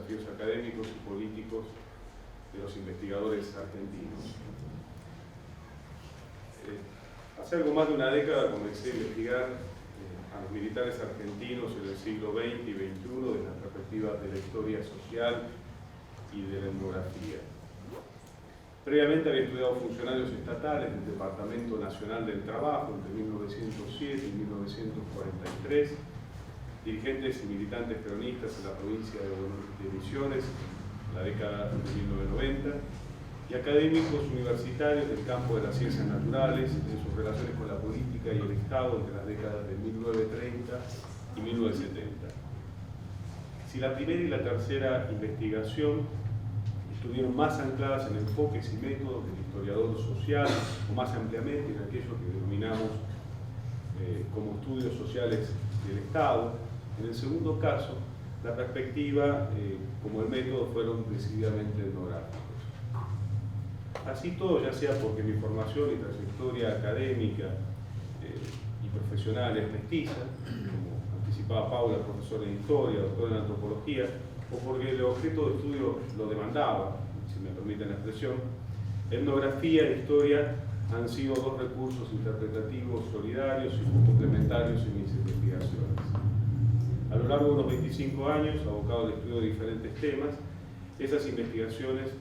desafíos académicos y políticos de los investigadores argentinos. Hace algo más de una década comencé a investigar a los militares argentinos en el siglo XX y XXI desde las perspectivas de la historia social y de la etnografía. Previamente había estudiado funcionarios estatales del Departamento Nacional del Trabajo entre 1907 y 1943, dirigentes y militantes peronistas en la provincia de Misiones en la década de 1990, y académicos universitarios del campo de las ciencias naturales en sus relaciones con la política y el Estado entre las décadas de 1930 y 1970. Si la primera y la tercera investigación estuvieron más ancladas en enfoques y métodos del historiador social, o más ampliamente en aquello que denominamos como estudios sociales del Estado, en el segundo caso, la perspectiva como el método fueron decididamente etnográficos. Así todo, ya sea porque mi formación y trayectoria académica y profesional es mestiza, como anticipaba Paula, profesora de historia, doctora en antropología, o porque el objeto de estudio lo demandaba, si me permiten la expresión, etnografía e historia han sido dos recursos interpretativos solidarios y complementarios en mis investigaciones. A lo largo de unos 25 años, abocado al estudio de diferentes temas, en esas investigaciones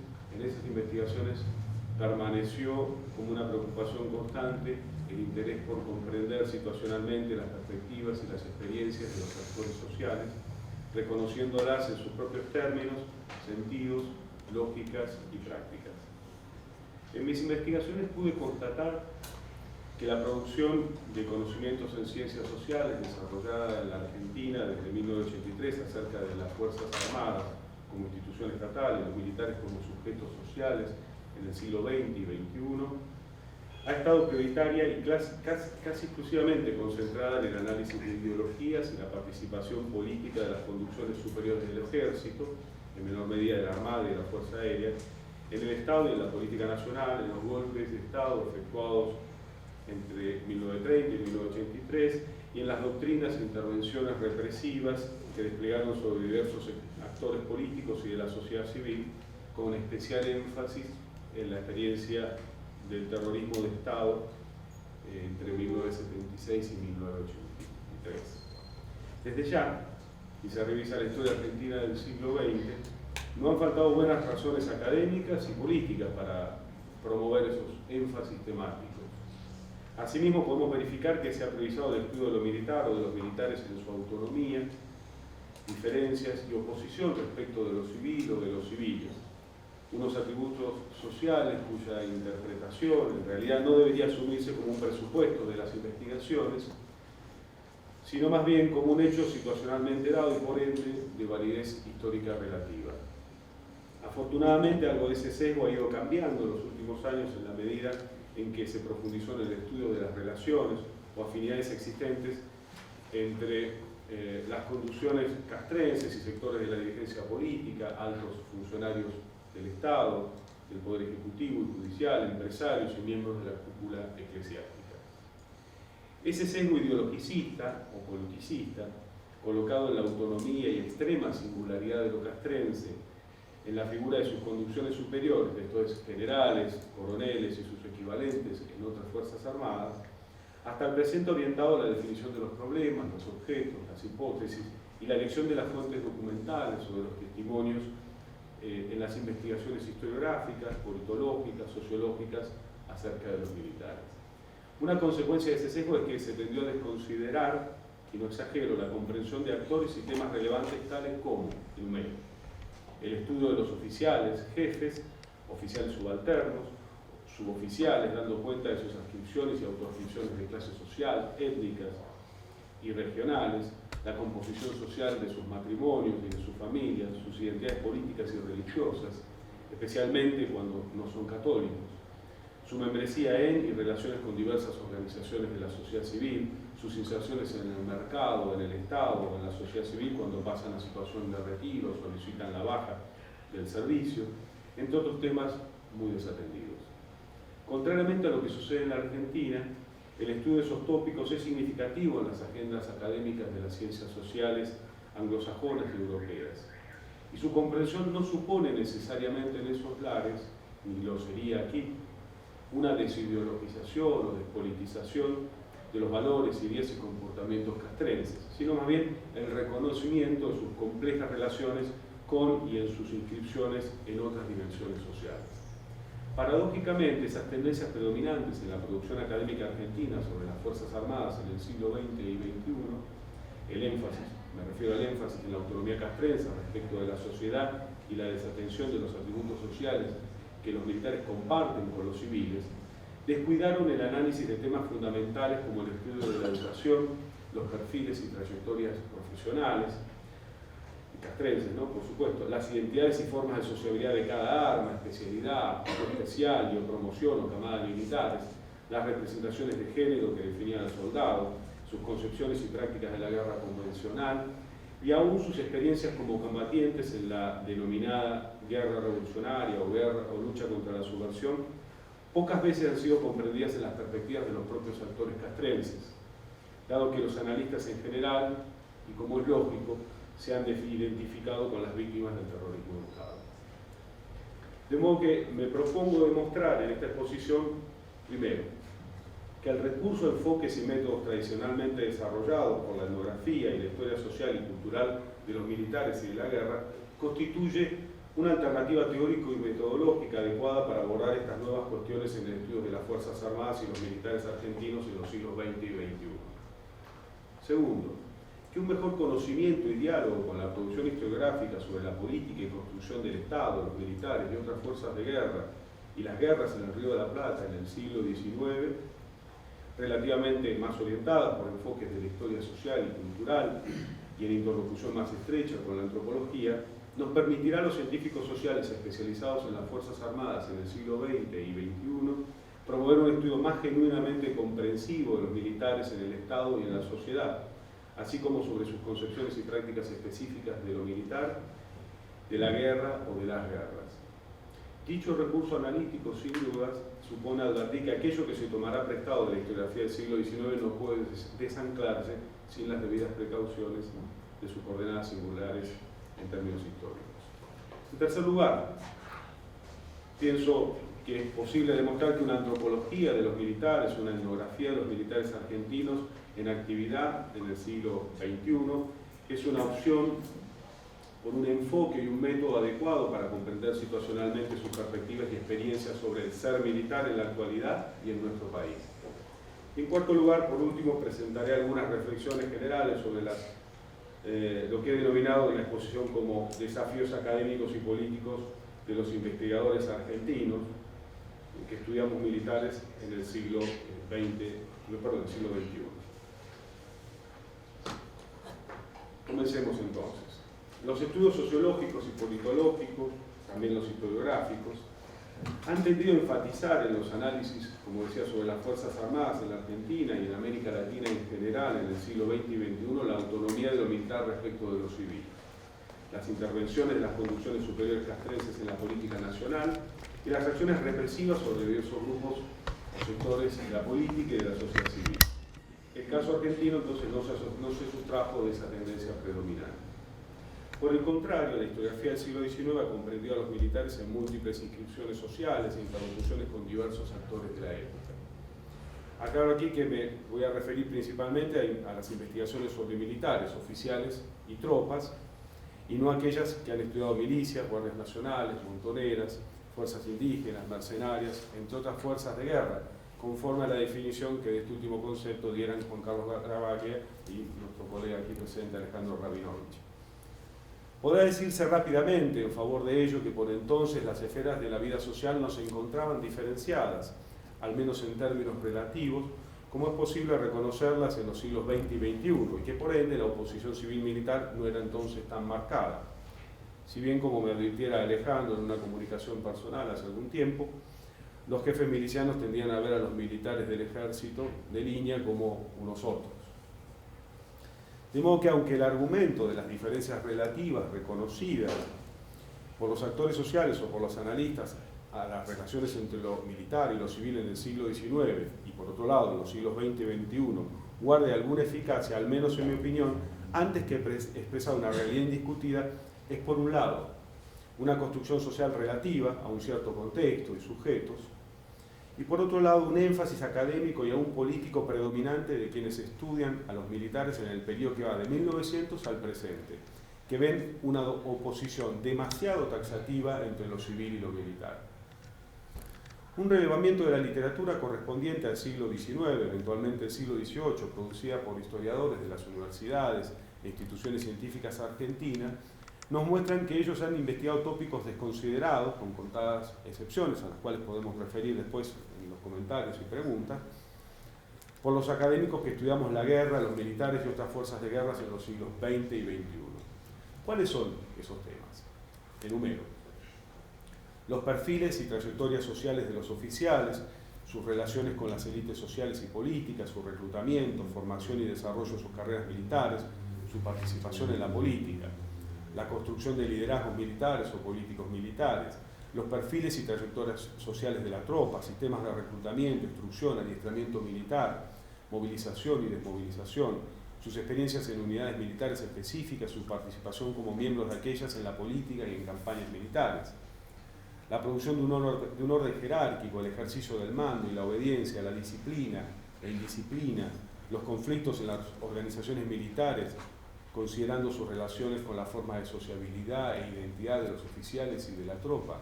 permaneció como una preocupación constante el interés por comprender situacionalmente las perspectivas y las experiencias de los actores sociales, reconociéndolas en sus propios términos, sentidos, lógicas y prácticas. En mis investigaciones pude constatar que la producción de conocimientos en ciencias sociales desarrollada en la Argentina desde 1983 acerca de las Fuerzas Armadas como institución estatal y los militares como sujetos sociales en el siglo XX y XXI, ha estado prioritaria y casi exclusivamente concentrada en el análisis de ideologías y la participación política de las conducciones superiores del Ejército, en menor medida de la Armada y de la Fuerza Aérea, en el Estado y en la política nacional, en los golpes de Estado efectuados entre 1930 y 1983, y en las doctrinas e intervenciones represivas que desplegaron sobre diversos actores políticos y de la sociedad civil, con especial énfasis en la experiencia del terrorismo de Estado entre 1976 y 1983. Desde ya, si se revisa la historia argentina del siglo XX, no han faltado buenas razones académicas y políticas para promover esos énfasis temáticos. Asimismo, podemos verificar que se ha priorizado el estudio de lo militar o de los militares en su autonomía, diferencias y oposición respecto de lo civil o de los civiles, unos atributos sociales cuya interpretación en realidad no debería asumirse como un presupuesto de las investigaciones, sino más bien como un hecho situacionalmente dado y por ende de validez histórica relativa. Afortunadamente, algo de ese sesgo ha ido cambiando en los últimos años en la medida en que se profundizó en el estudio de las relaciones o afinidades existentes entre las conducciones castrenses y sectores de la dirigencia política, altos funcionarios del Estado, del Poder Ejecutivo y Judicial, empresarios y miembros de la cúpula eclesiástica. Ese sesgo ideologicista o politicista, colocado en la autonomía y extrema singularidad de lo castrense, en la figura de sus conducciones superiores, esto es, generales, coroneles y sus equivalentes en otras fuerzas armadas, hasta el presente orientado a la definición de los problemas, los objetos, las hipótesis y la elección de las fuentes documentales o de los testimonios en las investigaciones historiográficas, politológicas, sociológicas acerca de los militares. Una consecuencia de ese sesgo es que se tendió a desconsiderar, y no exagero, la comprensión de actores y temas relevantes tales como, primero, el estudio de los oficiales, jefes, oficiales subalternos, suboficiales, dando cuenta de sus adscripciones y autoadscripciones de clase social, étnicas y regionales, la composición social de sus matrimonios y de sus familias, sus identidades políticas y religiosas, especialmente cuando no son católicos, su membresía en y relaciones con diversas organizaciones de la sociedad civil, sus inserciones en el mercado, en el Estado o en la sociedad civil cuando pasan a situación de retiro, solicitan la baja del servicio, entre otros temas muy desatendidos. Contrariamente a lo que sucede en la Argentina, el estudio de esos tópicos es significativo en las agendas académicas de las ciencias sociales anglosajonas y europeas. y su comprensión no supone necesariamente en esos lares, ni lo sería aquí, una desideologización o despolitización de los valores, ideas y comportamientos castrenses, sino más bien el reconocimiento de sus complejas relaciones con y en sus inscripciones en otras dimensiones sociales. Paradójicamente, esas tendencias predominantes en la producción académica argentina sobre las Fuerzas Armadas en el siglo XX y XXI, me refiero al énfasis en la autonomía castrense respecto de la sociedad y la desatención de los atributos sociales que los militares comparten con los civiles, descuidaron el análisis de temas fundamentales como el estudio de la educación, los perfiles y trayectorias profesionales, castrenses, ¿no? Por supuesto, las identidades y formas de sociabilidad de cada arma, especialidad, especial y o promoción o camada de militares, las representaciones de género que definían al soldado, sus concepciones y prácticas de la guerra convencional, y aún sus experiencias como combatientes en la denominada guerra revolucionaria o lucha contra la subversión, pocas veces han sido comprendidas en las perspectivas de los propios actores castrenses, dado que los analistas en general, y como es lógico, se han identificado con las víctimas del terrorismo de Estado. De modo que me propongo demostrar en esta exposición, primero, que el recurso, enfoques y métodos tradicionalmente desarrollados por la etnografía y la historia social y cultural de los militares y de la guerra constituye una alternativa teórico y metodológica adecuada para abordar estas nuevas cuestiones en el estudio de las Fuerzas Armadas y los militares argentinos en los siglos XX y XXI. Segundo, que un mejor conocimiento y diálogo con la producción historiográfica sobre la política y construcción del Estado, los militares y otras fuerzas de guerra y las guerras en el Río de la Plata en el siglo XIX, relativamente más orientadas por enfoques de la historia social y cultural y en interlocución más estrecha con la antropología, nos permitirá a los científicos sociales especializados en las Fuerzas Armadas en el siglo XX y XXI promover un estudio más genuinamente comprensivo de los militares en el Estado y en la sociedad, así como sobre sus concepciones y prácticas específicas de lo militar, de la guerra o de las guerras. Dicho recurso analítico, sin dudas, supone advertir que aquello que se tomará prestado de la historiografía del siglo XIX no puede desanclarse sin las debidas precauciones de sus coordenadas singulares en términos históricos. En tercer lugar, pienso que es posible demostrar que una antropología de los militares, una etnografía de los militares argentinos en actividad en el siglo XXI es una opción con un enfoque y un método adecuado para comprender situacionalmente sus perspectivas y experiencias sobre el ser militar en la actualidad y en nuestro país. En cuarto lugar, por último, presentaré algunas reflexiones generales sobre lo que he denominado en la exposición como desafíos académicos y políticos de los investigadores argentinos que estudiamos militares en el siglo XXI. Comencemos entonces. Los estudios sociológicos y politológicos, también los historiográficos, han tendido a enfatizar en los análisis, como decía, sobre las Fuerzas Armadas en la Argentina y en América Latina en general en el siglo XX y XXI, la autonomía de lo militar respecto de lo civil, las intervenciones de las conducciones superiores castrenses en la política nacional y las acciones represivas sobre diversos grupos o sectores de la política y de la sociedad civil. El caso argentino entonces no se sustrajo de esa tendencia predominante. Por el contrario, la historiografía del siglo XIX ha comprendido a los militares en múltiples inscripciones sociales e interlocuciones con diversos actores de la época. Aclaro aquí que me voy a referir principalmente a las investigaciones sobre militares, oficiales y tropas, y no aquellas que han estudiado milicias, guardias nacionales, montoneras, fuerzas indígenas, mercenarias, entre otras fuerzas de guerra, conforme a la definición que de este último concepto dieran Juan Carlos Gravaglia y nuestro colega aquí presente Alejandro Rabinovich. Podrá decirse rápidamente en favor de ello que por entonces las esferas de la vida social no se encontraban diferenciadas, al menos en términos relativos, como es posible reconocerlas en los siglos XX y XXI, y que por ende la oposición civil-militar no era entonces tan marcada. Si bien, como me advirtiera Alejandro en una comunicación personal hace algún tiempo, los jefes milicianos tendían a ver a los militares del ejército de línea como unos otros. De modo que aunque el argumento de las diferencias relativas reconocidas por los actores sociales o por los analistas a las relaciones entre lo militar y lo civil en el siglo XIX y por otro lado en los siglos XX y XXI guarde alguna eficacia, al menos en mi opinión, antes que expresar una realidad indiscutida, es, por un lado, una construcción social relativa a un cierto contexto y sujetos, y por otro lado un énfasis académico y aún político predominante de quienes estudian a los militares en el periodo que va de 1900 al presente, que ven una oposición demasiado taxativa entre lo civil y lo militar. Un relevamiento de la literatura correspondiente al siglo XIX, eventualmente el siglo XVIII, producida por historiadores de las universidades e instituciones científicas argentinas, nos muestran que ellos han investigado tópicos desconsiderados, con contadas excepciones, a las cuales podemos referir después en los comentarios y preguntas, por los académicos que estudiamos la guerra, los militares y otras fuerzas de guerra en los siglos XX y XXI. ¿Cuáles son esos temas? Enumero. Los perfiles y trayectorias sociales de los oficiales, sus relaciones con las élites sociales y políticas, su reclutamiento, formación y desarrollo de sus carreras militares, su participación en la política, la construcción de liderazgos militares o políticos militares, los perfiles y trayectorias sociales de la tropa, sistemas de reclutamiento, instrucción, adiestramiento militar, movilización y desmovilización, sus experiencias en unidades militares específicas, su participación como miembros de aquellas en la política y en campañas militares, la producción de un orden jerárquico, el ejercicio del mando y la obediencia, la disciplina, la indisciplina, los conflictos en las organizaciones militares, considerando sus relaciones con la forma de sociabilidad e identidad de los oficiales y de la tropa,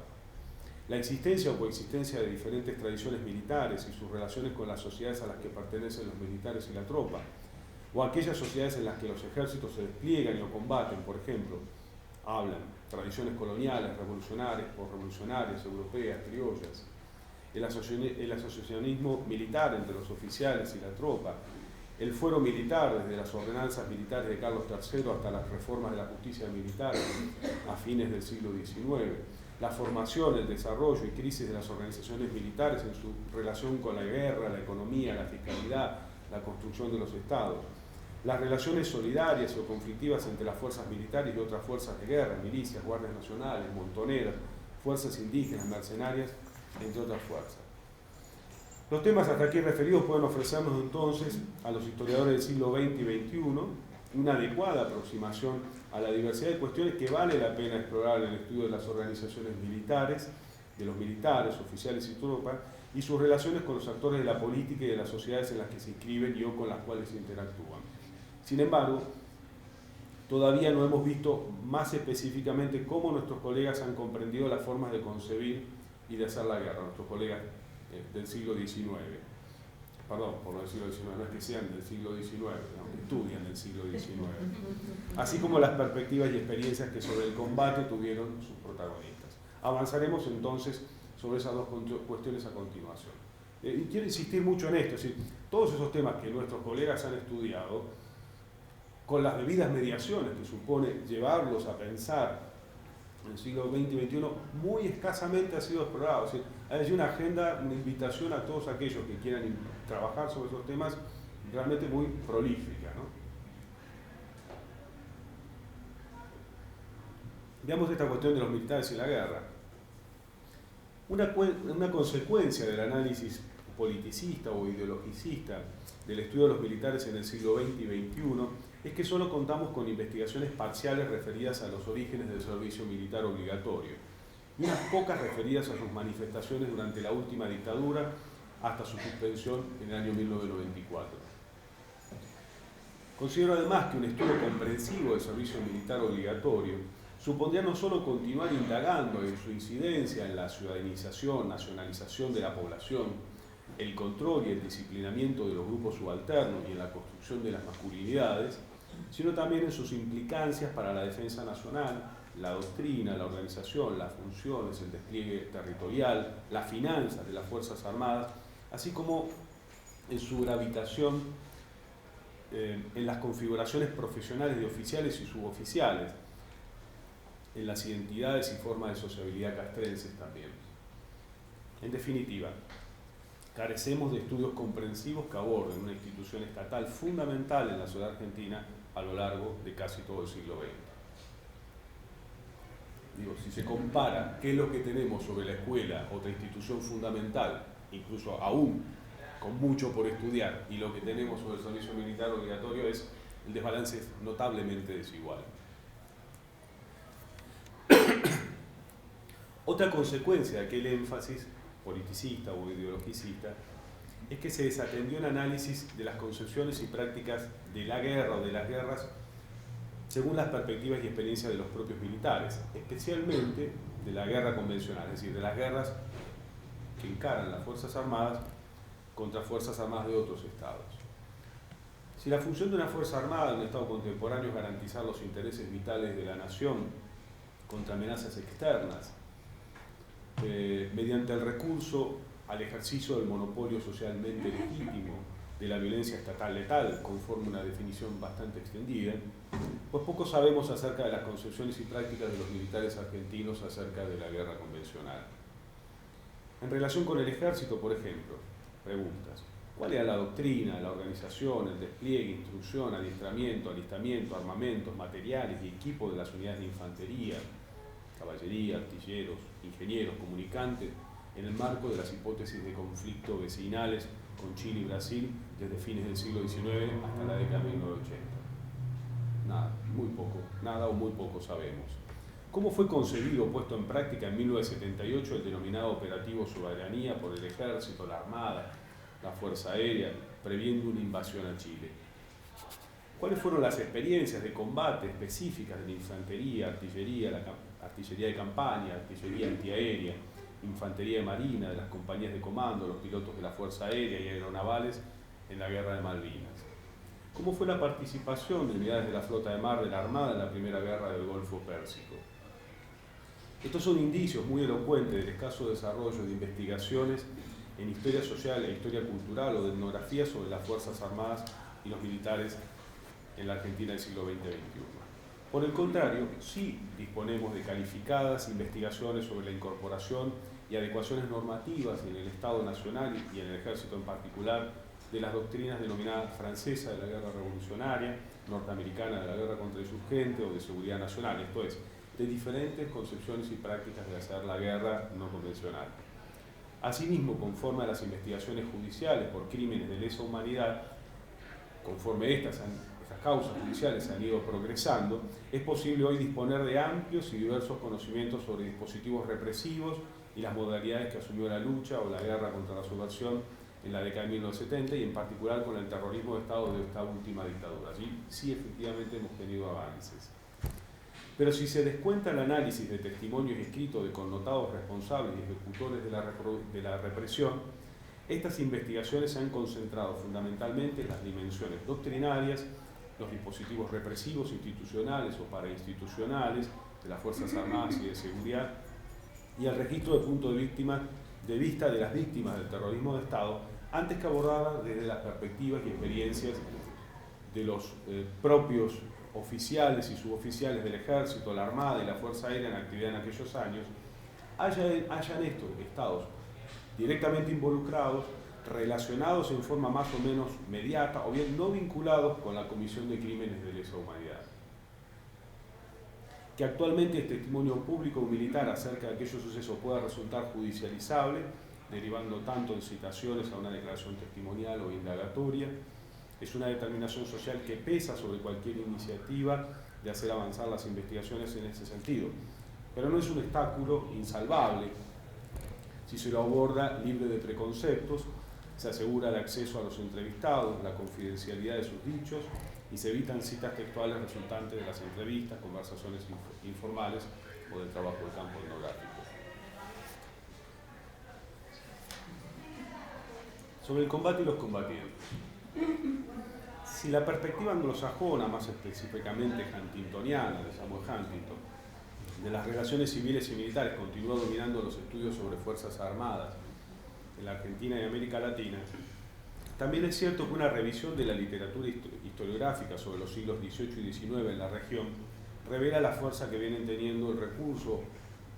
la existencia o coexistencia de diferentes tradiciones militares y sus relaciones con las sociedades a las que pertenecen los militares y la tropa, o aquellas sociedades en las que los ejércitos se despliegan y o combaten, por ejemplo, hablan tradiciones coloniales, revolucionarias, posrevolucionarias, europeas, criollas, el asociacionismo militar entre los oficiales y la tropa, el fuero militar desde las ordenanzas militares de Carlos III hasta las reformas de la justicia militar a fines del siglo XIX, la formación, el desarrollo y crisis de las organizaciones militares en su relación con la guerra, la economía, la fiscalidad, la construcción de los estados, las relaciones solidarias o conflictivas entre las fuerzas militares y otras fuerzas de guerra, milicias, guardias nacionales, montoneras, fuerzas indígenas, mercenarias, entre otras fuerzas. Los temas hasta aquí referidos pueden ofrecernos entonces a los historiadores del siglo XX y XXI una adecuada aproximación a la diversidad de cuestiones que vale la pena explorar en el estudio de las organizaciones militares, de los militares, oficiales y tropas, y sus relaciones con los actores de la política y de las sociedades en las que se inscriben y o con las cuales interactúan. Sin embargo, todavía no hemos visto más específicamente cómo nuestros colegas han comprendido las formas de concebir y de hacer la guerra, nuestros colegas del siglo XIX. Perdón, por el siglo XIX, no es que sean del siglo XIX, no, que estudian del siglo XIX. Así como las perspectivas y experiencias que sobre el combate tuvieron sus protagonistas. Avanzaremos entonces sobre esas dos cuestiones a continuación. Y quiero insistir mucho en esto, es decir, todos esos temas que nuestros colegas han estudiado, con las debidas mediaciones que supone llevarlos a pensar en el siglo XX y XXI, muy escasamente ha sido explorado. Es decir, hay una agenda, una invitación a todos aquellos que quieran trabajar sobre esos temas realmente muy prolífica, ¿no? Veamos esta cuestión de los militares y la guerra. Una consecuencia del análisis politicista o ideologicista del estudio de los militares en el siglo XX y XXI es que solo contamos con investigaciones parciales referidas a los orígenes del servicio militar obligatorio y unas pocas referidas a sus manifestaciones durante la última dictadura hasta su suspensión en el año 1994. Considero además que un estudio comprensivo del servicio militar obligatorio supondría no solo continuar indagando en su incidencia en la ciudadanización, nacionalización de la población, el control y el disciplinamiento de los grupos subalternos y en la construcción de las masculinidades, sino también en sus implicancias para la defensa nacional, la doctrina, la organización, las funciones, el despliegue territorial, las finanzas de las Fuerzas Armadas, así como en su gravitación en las configuraciones profesionales de oficiales y suboficiales, en las identidades y formas de sociabilidad castrenses también. En definitiva, carecemos de estudios comprensivos que aborden una institución estatal fundamental en la sociedad argentina a lo largo de casi todo el siglo XX. Digo, si se compara qué es lo que tenemos sobre la escuela, otra institución fundamental, incluso aún con mucho por estudiar, y lo que tenemos sobre el servicio militar obligatorio, el desbalance es notablemente desigual. Otra consecuencia de aquel énfasis politicista o ideologicista es que se desatendió el análisis de las concepciones y prácticas de la guerra o de las guerras según las perspectivas y experiencias de los propios militares, especialmente de la guerra convencional, es decir, de las guerras que encaran las Fuerzas Armadas contra Fuerzas Armadas de otros estados. Si la función de una Fuerza Armada en un Estado contemporáneo es garantizar los intereses vitales de la nación contra amenazas externas, mediante el recurso al ejercicio del monopolio socialmente legítimo de la violencia estatal letal, conforme una definición bastante extendida, pues poco sabemos acerca de las concepciones y prácticas de los militares argentinos acerca de la guerra convencional. En relación con el ejército, por ejemplo, preguntas: ¿cuál era la doctrina, la organización, el despliegue, instrucción, adiestramiento, alistamiento, armamentos, materiales y equipo de las unidades de infantería, caballería, artilleros, ingenieros, comunicantes, en el marco de las hipótesis de conflicto vecinales con Chile y Brasil desde fines del siglo XIX hasta la década de 1980? Nada, muy poco, nada o muy poco sabemos. ¿Cómo fue concebido o puesto en práctica en 1978 el denominado Operativo Soberanía por el Ejército, la Armada, la Fuerza Aérea, previendo una invasión a Chile? ¿Cuáles fueron las experiencias de combate específicas de la infantería, artillería, la artillería de campaña, artillería antiaérea, infantería de marina, de las compañías de comando, los pilotos de la Fuerza Aérea y aeronavales en la Guerra de Malvinas? ¿Cómo fue la participación de unidades de la flota de mar de la Armada en la Primera Guerra del Golfo Pérsico? Estos son indicios muy elocuentes del escaso desarrollo de investigaciones en historia social e historia cultural o de etnografía sobre las Fuerzas Armadas y los militares en la Argentina del siglo XX y XXI. Por el contrario, sí disponemos de calificadas investigaciones sobre la incorporación y adecuaciones normativas en el Estado Nacional y en el Ejército en particular de las doctrinas denominadas francesa de la guerra revolucionaria, norteamericana de la guerra contra el insurgente o de seguridad nacional, esto es, de diferentes concepciones y prácticas de hacer la guerra no convencional. Asimismo, conforme a las investigaciones judiciales por crímenes de lesa humanidad, conforme estas causas judiciales han ido progresando, es posible hoy disponer de amplios y diversos conocimientos sobre dispositivos represivos y las modalidades que asumió la lucha o la guerra contra la subversión en la década de 1970 y en particular con el terrorismo de Estado de esta última dictadura. Allí sí efectivamente hemos tenido avances. Pero si se descuenta el análisis de testimonios escritos de connotados responsables y ejecutores de la represión, estas investigaciones se han concentrado fundamentalmente en las dimensiones doctrinarias, los dispositivos represivos institucionales o parainstitucionales de las Fuerzas Armadas y de Seguridad y el registro de punto de vista de las víctimas del terrorismo de Estado, antes que abordada desde las perspectivas y experiencias de los propios oficiales y suboficiales del Ejército, la Armada y la Fuerza Aérea en actividad en aquellos años, hayan estos estados directamente involucrados, relacionados en forma más o menos mediata o bien no vinculados con la comisión de crímenes de lesa humanidad. Que actualmente el testimonio público o militar acerca de aquellos sucesos pueda resultar judicializable, derivando tanto en citaciones a una declaración testimonial o indagatoria, es una determinación social que pesa sobre cualquier iniciativa de hacer avanzar las investigaciones en ese sentido, pero no es un obstáculo insalvable si se lo aborda libre de preconceptos, se asegura el acceso a los entrevistados, la confidencialidad de sus dichos y se evitan citas textuales resultantes de las entrevistas, conversaciones informales o del trabajo de campo etnográfico. Sobre el combate y los combatientes. Si la perspectiva anglosajona, más específicamente huntingtoniana, de Samuel Huntington, de las relaciones civiles y militares continuó dominando los estudios sobre fuerzas armadas en la Argentina y América Latina, también es cierto que una revisión de la literatura historiográfica sobre los siglos XVIII y XIX en la región revela la fuerza que vienen teniendo el recurso,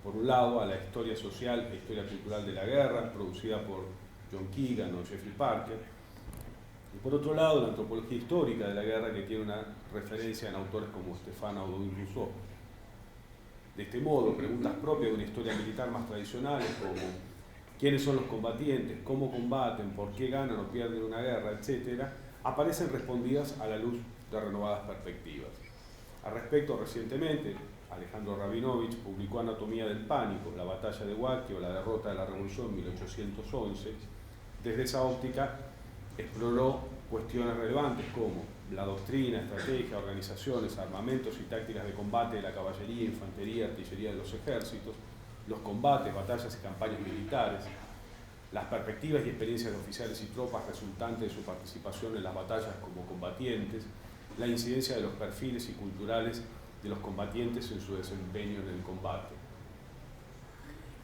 por un lado, a la historia social e historia cultural de la guerra, producida por John Keegan o Jeffrey Parker, y por otro lado, la antropología histórica de la guerra, que tiene una referencia en autores como Stéphane Audouin-Rousseau. De este modo, preguntas propias de una historia militar más tradicionales como quiénes son los combatientes, cómo combaten, por qué ganan o pierden una guerra, etc., aparecen respondidas a la luz de renovadas perspectivas. Al respecto, recientemente, Alejandro Rabinovich, publicó Anatomía del Pánico, la batalla de Huaqui o la derrota de la Revolución en 1811, desde esa óptica exploró cuestiones relevantes como la doctrina, estrategia, organizaciones, armamentos y tácticas de combate de la caballería, infantería, artillería de los ejércitos, los combates, batallas y campañas militares, las perspectivas y experiencias de oficiales y tropas resultantes de su participación en las batallas como combatientes, la incidencia de los perfiles y culturales de los combatientes en su desempeño en el combate.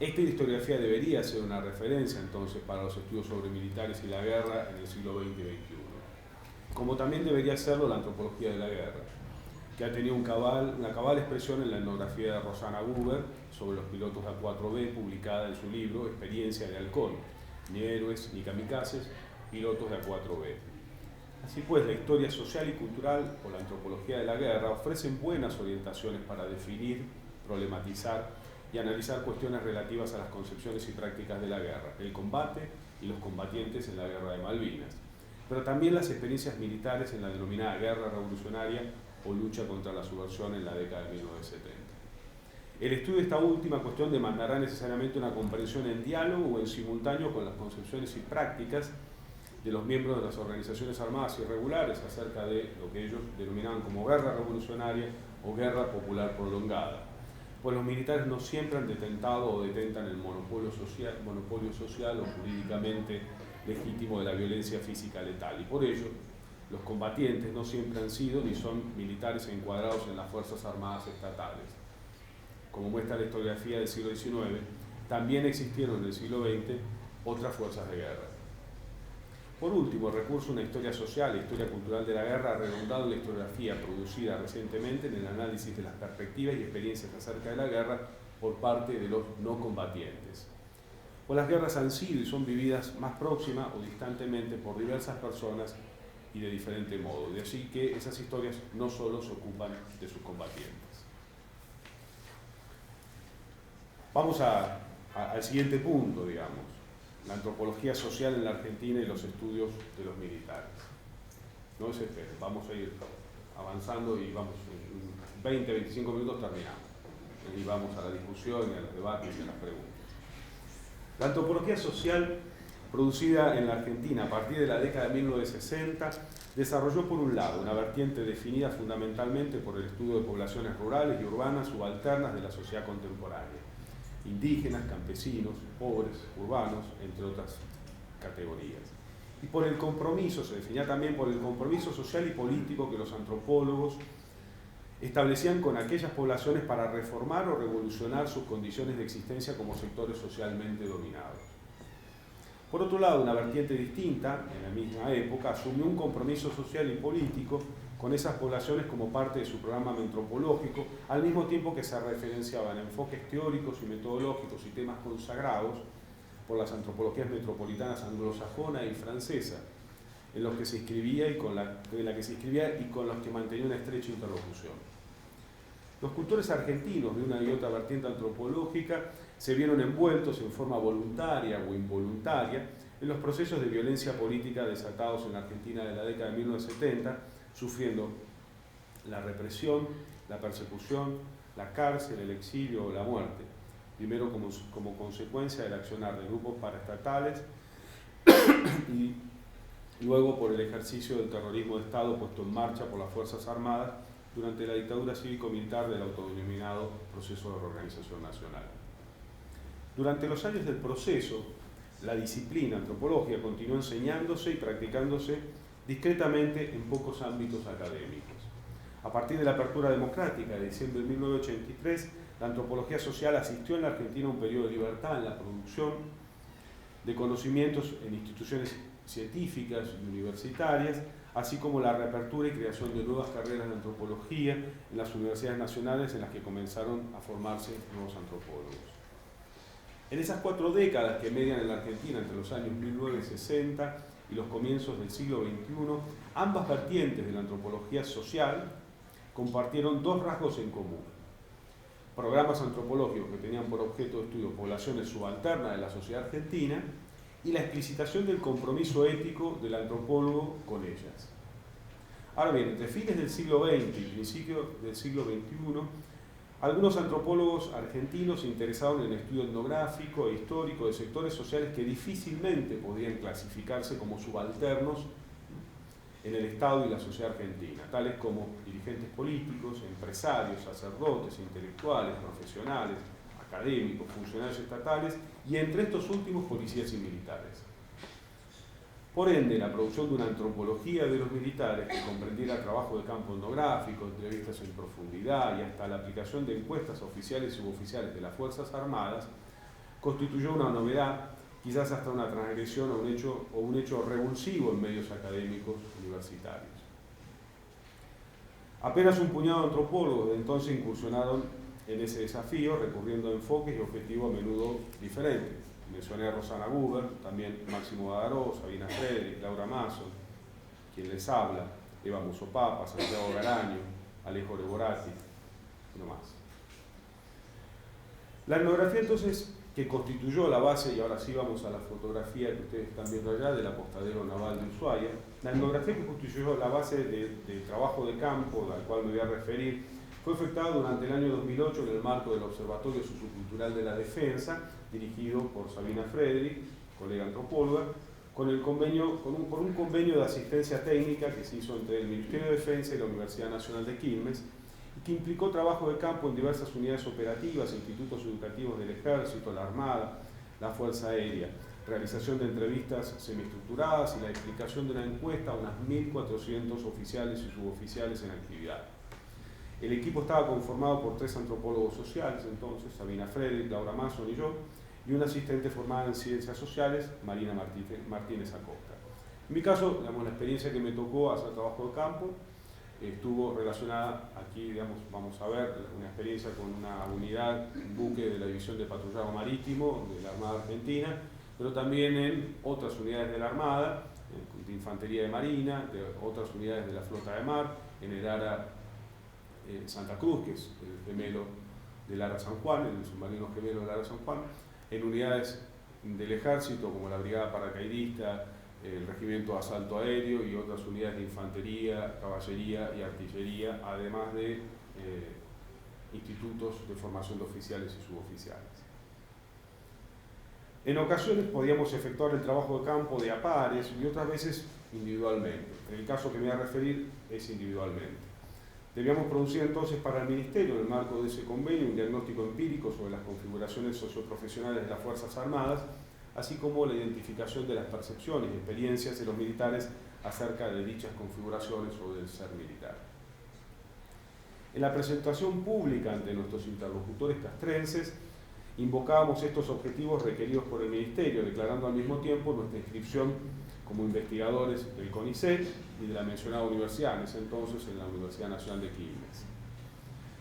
Esta historiografía debería ser una referencia entonces para los estudios sobre militares y la guerra en el siglo XX y XXI, como también debería serlo la antropología de la guerra, que ha tenido una cabal expresión en la etnografía de Rosana Guber sobre los pilotos A4B, publicada en su libro Experiencia de Halcón, ni héroes ni kamikazes, pilotos de A4B. Así pues, la historia social y cultural o la antropología de la guerra ofrecen buenas orientaciones para definir, problematizar y analizar cuestiones relativas a las concepciones y prácticas de la guerra, el combate y los combatientes en la Guerra de Malvinas, pero también las experiencias militares en la denominada guerra revolucionaria o lucha contra la subversión en la década de 1970. El estudio de esta última cuestión demandará necesariamente una comprensión en diálogo o en simultáneo con las concepciones y prácticas de los miembros de las organizaciones armadas irregulares acerca de lo que ellos denominaban como guerra revolucionaria o guerra popular prolongada, pues los militares no siempre han detentado o detentan el monopolio social o jurídicamente legítimo de la violencia física letal, y por ello los combatientes no siempre han sido ni son militares encuadrados en las Fuerzas Armadas estatales. Como muestra la historiografía del siglo XIX, también existieron en el siglo XX otras fuerzas de guerra. Por último, el recurso a una historia social e historia cultural de la guerra ha redundado en la historiografía producida recientemente en el análisis de las perspectivas y experiencias acerca de la guerra por parte de los no combatientes. Pues las guerras han sido y son vividas más próxima o distantemente por diversas personas y de diferente modo, de así que esas historias no solo se ocupan de sus combatientes. Vamos al siguiente punto, digamos, la antropología social en la Argentina y los estudios de los militares. No se esperen, vamos a ir avanzando y vamos, en 20-25 minutos terminamos. Y vamos a la discusión y a los debates y a las preguntas. La antropología social producida en la Argentina a partir de la década de 1960 desarrolló por un lado una vertiente definida fundamentalmente por el estudio de poblaciones rurales y urbanas subalternas de la sociedad contemporánea, indígenas, campesinos, pobres, urbanos, entre otras categorías. Y por el compromiso, se definía también por el compromiso social y político que los antropólogos establecían con aquellas poblaciones para reformar o revolucionar sus condiciones de existencia como sectores socialmente dominados. Por otro lado, una vertiente distinta, en la misma época, asumió un compromiso social y político con esas poblaciones como parte de su programa antropológico, al mismo tiempo que se referenciaban enfoques teóricos y metodológicos y temas consagrados por las antropologías metropolitanas anglosajona y francesa, en los que se inscribía y con los que mantenía una estrecha interlocución. Los cultores argentinos de una y otra vertiente antropológica se vieron envueltos en forma voluntaria o involuntaria en los procesos de violencia política desatados en la Argentina de la década de 1970, sufriendo la represión, la persecución, la cárcel, el exilio o la muerte, primero como consecuencia del accionar de grupos paraestatales y luego por el ejercicio del terrorismo de Estado puesto en marcha por las Fuerzas Armadas durante la dictadura cívico-militar del autodenominado Proceso de Reorganización Nacional. Durante los años del proceso, la disciplina antropológica continuó enseñándose y practicándose discretamente en pocos ámbitos académicos. A partir de la apertura democrática de diciembre de 1983, la antropología social asistió en la Argentina a un periodo de libertad en la producción de conocimientos en instituciones científicas y universitarias, así como la reapertura y creación de nuevas carreras de antropología en las universidades nacionales en las que comenzaron a formarse nuevos antropólogos. En esas 4 décadas que median en la Argentina entre los años 1960 y los comienzos del siglo XXI, ambas vertientes de la antropología social compartieron 2 rasgos en común: programas antropológicos que tenían por objeto de estudio poblaciones subalternas de la sociedad argentina y la explicitación del compromiso ético del antropólogo con ellas. Ahora bien, entre fines del siglo XX y principios del siglo XXI Algunos antropólogos argentinos se interesaron en el estudio etnográfico e histórico de sectores sociales que difícilmente podían clasificarse como subalternos en el Estado y la sociedad argentina, tales como dirigentes políticos, empresarios, sacerdotes, intelectuales, profesionales, académicos, funcionarios estatales y entre estos últimos policías y militares. Por ende, la producción de una antropología de los militares que comprendiera trabajo de campo etnográfico, entrevistas en profundidad y hasta la aplicación de encuestas oficiales y suboficiales de las Fuerzas Armadas constituyó una novedad, quizás hasta una transgresión o un hecho revulsivo en medios académicos universitarios. Apenas un puñado de antropólogos de entonces incursionaron en ese desafío, recurriendo a enfoques y objetivos a menudo diferentes. Mencioné a Rosana Guber, también Máximo Badaró, Sabina Frederick, Laura Mason, quien les habla, Eva Musopapa, Santiago Garaño, Alejo Leborati, y no más. La etnografía entonces que constituyó la base, y ahora sí vamos a la fotografía que ustedes están viendo allá del apostadero naval de Ushuaia, la etnografía que constituyó la base del trabajo de campo al cual me voy a referir fue efectuada durante el año 2008 en el marco del Observatorio Sociocultural de la Defensa, dirigido por Sabina Frederick, colega antropóloga, por un convenio de asistencia técnica que se hizo entre el Ministerio de Defensa y la Universidad Nacional de Quilmes, y que implicó trabajo de campo en diversas unidades operativas, institutos educativos del Ejército, la Armada, la Fuerza Aérea, realización de entrevistas semiestructuradas y la explicación de una encuesta a unas 1.400 oficiales y suboficiales en actividad. El equipo estaba conformado por 3 antropólogos sociales, entonces, Sabina Frederick, Laura Mason y yo, y una asistente formada en ciencias sociales, Marina Martínez Acosta. En mi caso, digamos, la experiencia que me tocó hacer trabajo de campo estuvo relacionada, aquí digamos, vamos a ver una experiencia con una unidad, un buque de la División de Patrullado Marítimo de la Armada Argentina, pero también en otras unidades de la Armada, de Infantería de Marina, de otras unidades de la Flota de Mar, en el ARA Santa Cruz, que es el gemelo del ARA San Juan, el submarino gemelo del ARA San Juan, en unidades del Ejército como la Brigada Paracaidista, el Regimiento de Asalto Aéreo y otras unidades de infantería, caballería y artillería, además de institutos de formación de oficiales y suboficiales. En ocasiones podíamos efectuar el trabajo de campo de a pares y otras veces individualmente. En el caso que me voy a referir es individualmente. Debíamos producir entonces para el Ministerio, en el marco de ese convenio, un diagnóstico empírico sobre las configuraciones socioprofesionales de las Fuerzas Armadas, así como la identificación de las percepciones y experiencias de los militares acerca de dichas configuraciones o del ser militar. En la presentación pública ante nuestros interlocutores castrenses, invocábamos estos objetivos requeridos por el Ministerio, declarando al mismo tiempo nuestra inscripción como investigadores del CONICET y de la mencionada universidad, en ese entonces en la Universidad Nacional de Quilmes.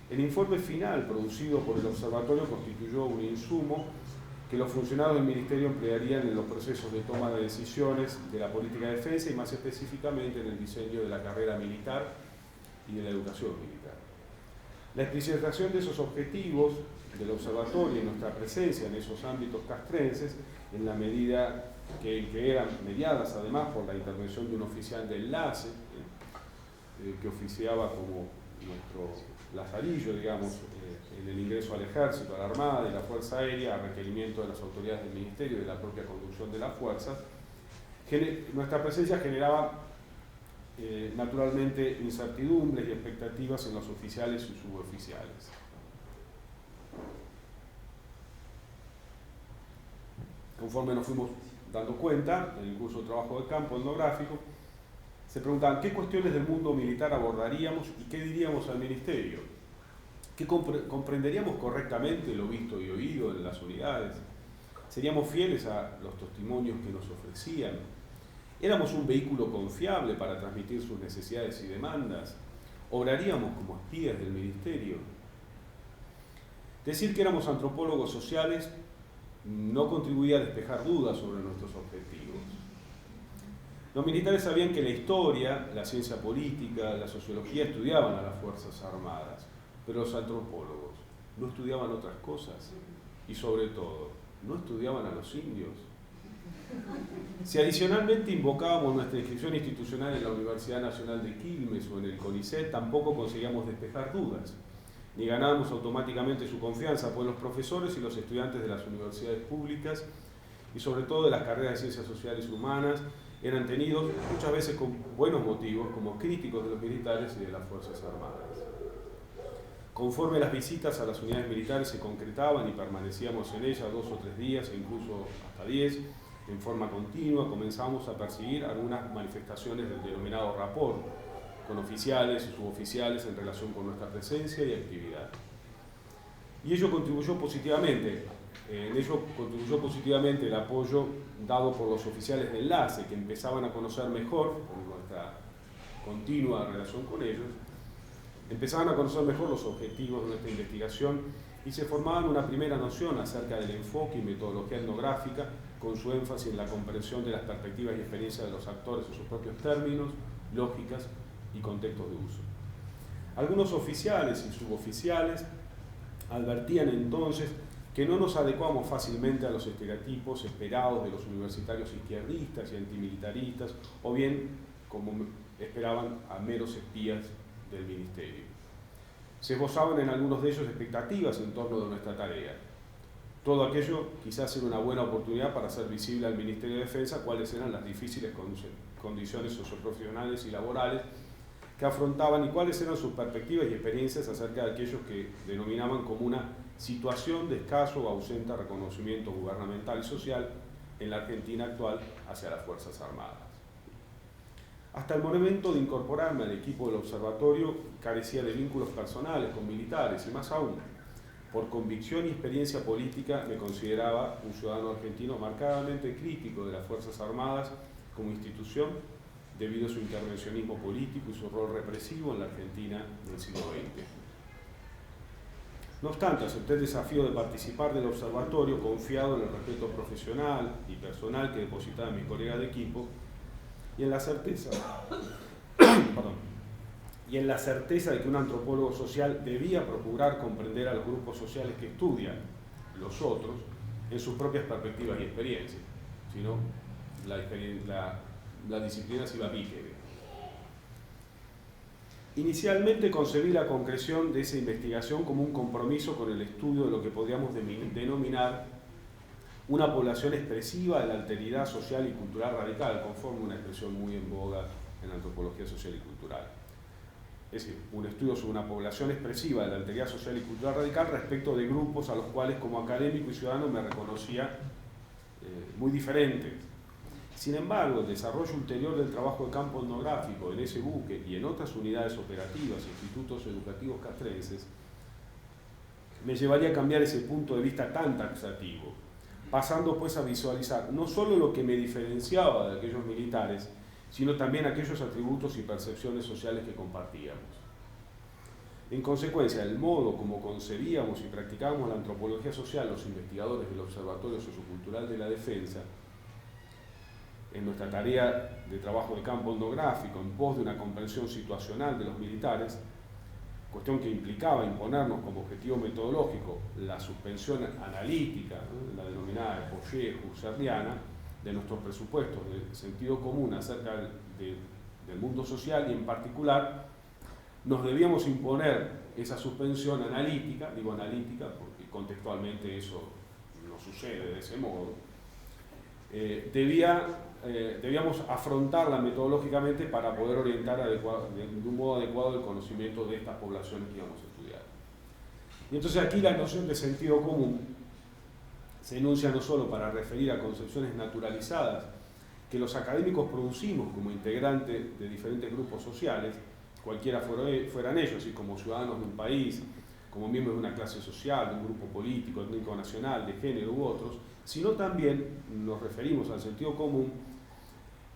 El informe final producido por el observatorio constituyó un insumo que los funcionarios del Ministerio emplearían en los procesos de toma de decisiones de la política de defensa y más específicamente en el diseño de la carrera militar y de la educación militar. La explicitación de esos objetivos del observatorio y nuestra presencia en esos ámbitos castrenses, en la medida que eran mediadas además por la intervención de un oficial de enlace, que oficiaba como nuestro lazarillo, digamos, en el ingreso al Ejército, a la Armada y la Fuerza Aérea, a requerimiento de las autoridades del Ministerio y de la propia conducción de las fuerzas, nuestra presencia generaba naturalmente incertidumbres y expectativas en los oficiales y suboficiales. Conforme nos fuimos dando cuenta, en el curso de trabajo de campo etnográfico, se preguntaban qué cuestiones del mundo militar abordaríamos y qué diríamos al Ministerio. ¿Qué comprenderíamos correctamente lo visto y oído en las unidades? ¿Seríamos fieles a los testimonios que nos ofrecían? ¿Éramos un vehículo confiable para transmitir sus necesidades y demandas? ¿Obraríamos como espías del Ministerio? Decir que éramos antropólogos sociales no contribuía a despejar dudas sobre nuestros objetivos. Los militares sabían que la historia, la ciencia política, la sociología estudiaban a las Fuerzas Armadas, pero los antropólogos no estudiaban otras cosas y sobre todo, no estudiaban a los indios. Si adicionalmente invocábamos nuestra inscripción institucional en la Universidad Nacional de Quilmes o en el CONICET, tampoco conseguíamos despejar dudas. ni ganábamos automáticamente su confianza, pues los profesores y los estudiantes de las universidades públicas y sobre todo de las carreras de ciencias sociales y humanas eran tenidos muchas veces con buenos motivos como críticos de los militares y de las Fuerzas Armadas. Conforme las visitas a las unidades militares se concretaban y permanecíamos en ellas 2 o 3 días e incluso hasta 10, en forma continua, comenzamos a percibir algunas manifestaciones del denominado rapport con oficiales y suboficiales en relación con nuestra presencia y actividad. Y ello contribuyó positivamente. En ello contribuyó positivamente el apoyo dado por los oficiales de enlace, que empezaban a conocer mejor, por nuestra continua relación con ellos, empezaban a conocer mejor los objetivos de nuestra investigación y se formaban una primera noción acerca del enfoque y metodología etnográfica, con su énfasis en la comprensión de las perspectivas y experiencias de los actores en sus propios términos, lógicas y contextos de uso. Algunos oficiales y suboficiales advertían entonces que no nos adecuamos fácilmente a los estereotipos esperados de los universitarios izquierdistas y antimilitaristas, o bien, como esperaban, a meros espías del ministerio. Se esbozaban en algunos de ellos expectativas en torno de nuestra tarea. Todo aquello quizás era una buena oportunidad para hacer visible al Ministerio de Defensa cuáles eran las difíciles condiciones socioprofesionales y laborales que afrontaban y cuáles eran sus perspectivas y experiencias acerca de aquellos que denominaban como una situación de escaso o ausente reconocimiento gubernamental y social en la Argentina actual hacia las Fuerzas Armadas. Hasta el momento de incorporarme al equipo del observatorio carecía de vínculos personales con militares y más aún, por convicción y experiencia política me consideraba un ciudadano argentino marcadamente crítico de las Fuerzas Armadas como institución debido a su intervencionismo político y su rol represivo en la Argentina del siglo XX. No obstante, acepté el desafío de participar del observatorio confiado en el respeto profesional y personal que depositaba mis colegas de equipo y en la certeza de que un antropólogo social debía procurar comprender a los grupos sociales que estudian, los otros, en sus propias perspectivas y experiencias, si no, la disciplina se iba a pique. Inicialmente concebí la concreción de esa investigación como un compromiso con el estudio de lo que podríamos denominar una población expresiva de la alteridad social y cultural radical, conforme una expresión muy en boga en la antropología social y cultural. Es decir, un estudio sobre una población expresiva de la alteridad social y cultural radical respecto de grupos a los cuales como académico y ciudadano me reconocía muy diferentes. Sin embargo, el desarrollo ulterior del trabajo de campo etnográfico en ese buque y en otras unidades operativas e institutos educativos castrenses me llevaría a cambiar ese punto de vista tan taxativo, pasando pues a visualizar no solo lo que me diferenciaba de aquellos militares, sino también aquellos atributos y percepciones sociales que compartíamos. En consecuencia, el modo como concebíamos y practicábamos la antropología social los investigadores del Observatorio Sociocultural de la Defensa, en nuestra tarea de trabajo de campo etnográfico en pos de una comprensión situacional de los militares, cuestión que implicaba imponernos como objetivo metodológico la suspensión analítica, ¿no?, la denominada Poyet husserliana, de nuestros presupuestos de sentido común acerca del mundo social y en particular nos debíamos imponer esa suspensión analítica, digo analítica porque contextualmente eso no sucede de ese modo, debíamos afrontarla metodológicamente para poder orientar de un modo adecuado el conocimiento de estas poblaciones que íbamos a estudiar. Y entonces aquí la noción de sentido común se enuncia no solo para referir a concepciones naturalizadas que los académicos producimos como integrantes de diferentes grupos sociales, cualquiera fueran ellos, así como ciudadanos de un país, como miembros de una clase social, de un grupo político, étnico nacional, de género u otros, sino también nos referimos al sentido común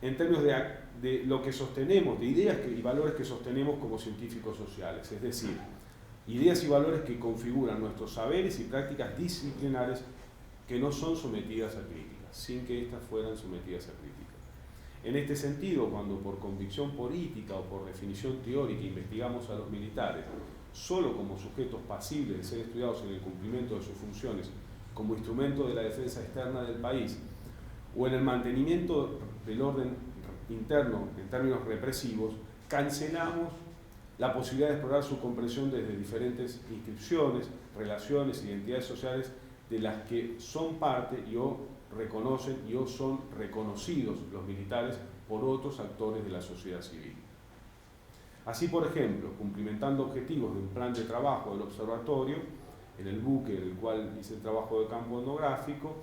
en términos de lo que sostenemos, de ideas y valores que sostenemos como científicos sociales, es decir, ideas y valores que configuran nuestros saberes y prácticas disciplinares que no son sometidas a críticas, sin que éstas fueran sometidas a críticas. En este sentido, cuando por convicción política o por definición teórica investigamos a los militares solo como sujetos pasibles de ser estudiados en el cumplimiento de sus funciones como instrumento de la defensa externa del país o en el mantenimiento del orden interno en términos represivos, cancelamos la posibilidad de explorar su comprensión desde diferentes inscripciones, relaciones, identidades sociales de las que son parte y o reconocen y o son reconocidos los militares por otros actores de la sociedad civil. Así, por ejemplo, cumplimentando objetivos de un plan de trabajo del observatorio, en el buque en el cual hice el trabajo de campo etnográfico,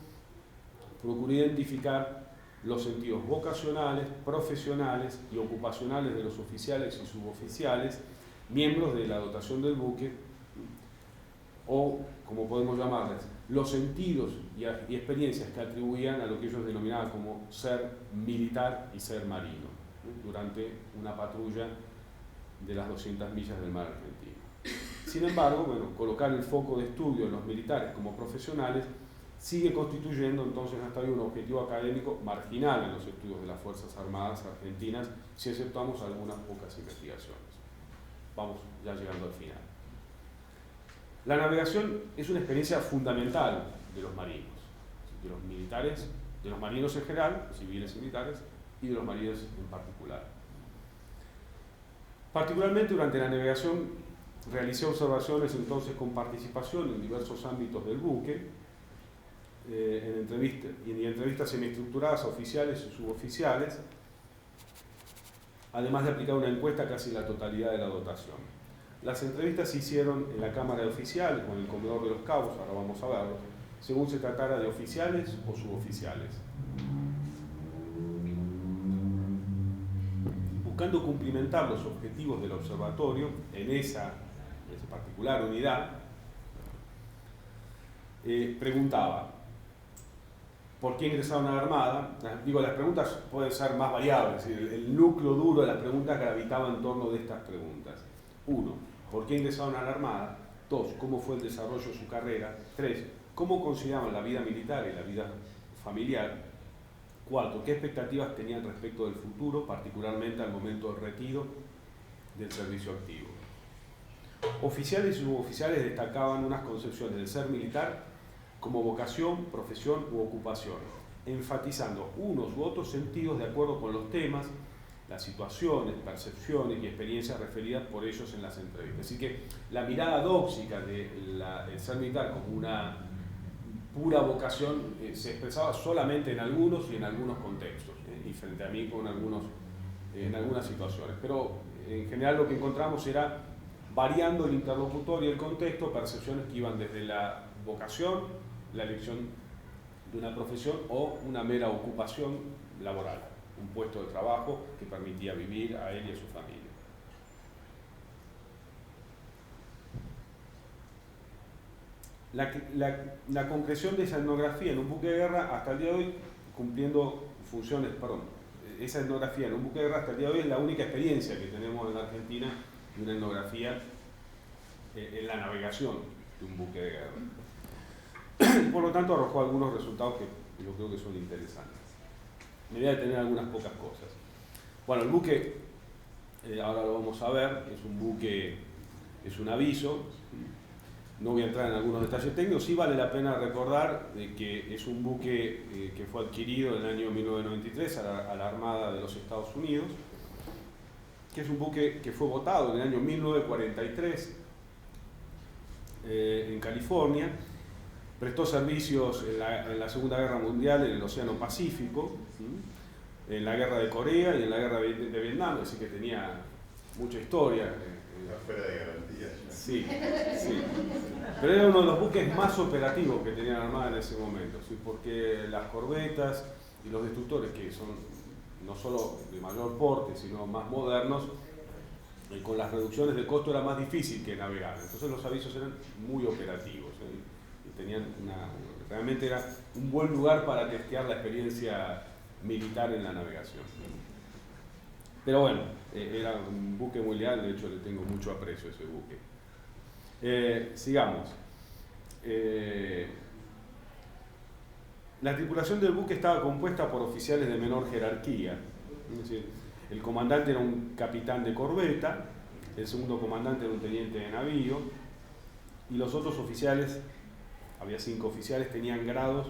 procuré identificar los sentidos vocacionales, profesionales y ocupacionales de los oficiales y suboficiales, miembros de la dotación del buque, o, como podemos llamarles, los sentidos y experiencias que atribuían a lo que ellos denominaban como ser militar y ser marino, durante una patrulla de las 200 millas del mar argentino. Sin embargo, bueno, colocar el foco de estudio en los militares como profesionales sigue constituyendo entonces hasta hoy un objetivo académico marginal en los estudios de las Fuerzas Armadas argentinas, si exceptuamos algunas pocas investigaciones. Vamos ya llegando al final. La navegación es una experiencia fundamental de los marinos, de los militares, de los marinos en general, civiles y militares, y de los marinos en particular. Particularmente durante la navegación realicé observaciones entonces con participación en diversos ámbitos del buque, en entrevistas semiestructuradas a oficiales y suboficiales, además de aplicar una encuesta a casi la totalidad de la dotación. Las entrevistas se hicieron en la Cámara de Oficiales o en el Comedor de los Cabos, ahora vamos a verlo, según se tratara de oficiales o suboficiales. Buscando cumplimentar los objetivos del observatorio en esa particular unidad, preguntaba ¿por qué ingresaron a la Armada? Digo, las preguntas pueden ser más variables, el núcleo duro de las preguntas gravitaba en torno de estas preguntas. 1. ¿Por qué ingresaron a la Armada? 2. ¿Cómo fue el desarrollo de su carrera? 3. ¿Cómo consideraban la vida militar y la vida familiar? 4. ¿Qué expectativas tenían respecto del futuro, particularmente al momento del retiro del servicio activo? Oficiales y suboficiales destacaban unas concepciones del ser militar como vocación, profesión u ocupación, enfatizando unos u otros sentidos de acuerdo con los temas, las situaciones, percepciones y experiencias referidas por ellos en las entrevistas. Así que la mirada dóxica del ser militar como una pura vocación se expresaba solamente en algunos y en algunos contextos, y frente a mí en algunas situaciones. Pero en general lo que encontramos era, variando el interlocutor y el contexto, percepciones que iban desde la vocación, la elección de una profesión o una mera ocupación laboral, un puesto de trabajo que permitía vivir a él y a su familia. La concreción de esa etnografía en un buque de guerra hasta el día de hoy, cumpliendo funciones, esa etnografía en un buque de guerra hasta el día de hoy es la única experiencia que tenemos en la Argentina de una etnografía en la navegación de un buque de guerra. Y por lo tanto arrojó algunos resultados que yo creo que son interesantes. Me voy a detener algunas pocas cosas. Bueno, el buque, ahora lo vamos a ver, es un buque, es un aviso. No voy a entrar en algunos detalles técnicos, sí vale la pena recordar que es un buque que fue adquirido en el año 1993 a la Armada de los Estados Unidos, que es un buque que fue botado en el año 1943 en California, prestó servicios en la Segunda Guerra Mundial en el Océano Pacífico, en la Guerra de Corea y en la Guerra de Vietnam, así que tenía mucha historia. Fuera de garantía. Sí, sí. Pero era uno de los buques más operativos que tenía la Armada en ese momento, ¿sí? Porque las corbetas y los destructores, que son no solo de mayor porte, sino más modernos, con las reducciones de costo era más difícil que navegar. Entonces los avisos eran muy operativos, ¿sí? Y tenían realmente era un buen lugar para testear la experiencia militar en la navegación. Pero bueno, era un buque muy leal, de hecho le tengo mucho aprecio a ese buque. Sigamos. La tripulación del buque estaba compuesta por oficiales de menor jerarquía. Es decir, el comandante era un capitán de corbeta, el segundo comandante era un teniente de navío, y los otros oficiales, había 5 oficiales, tenían grados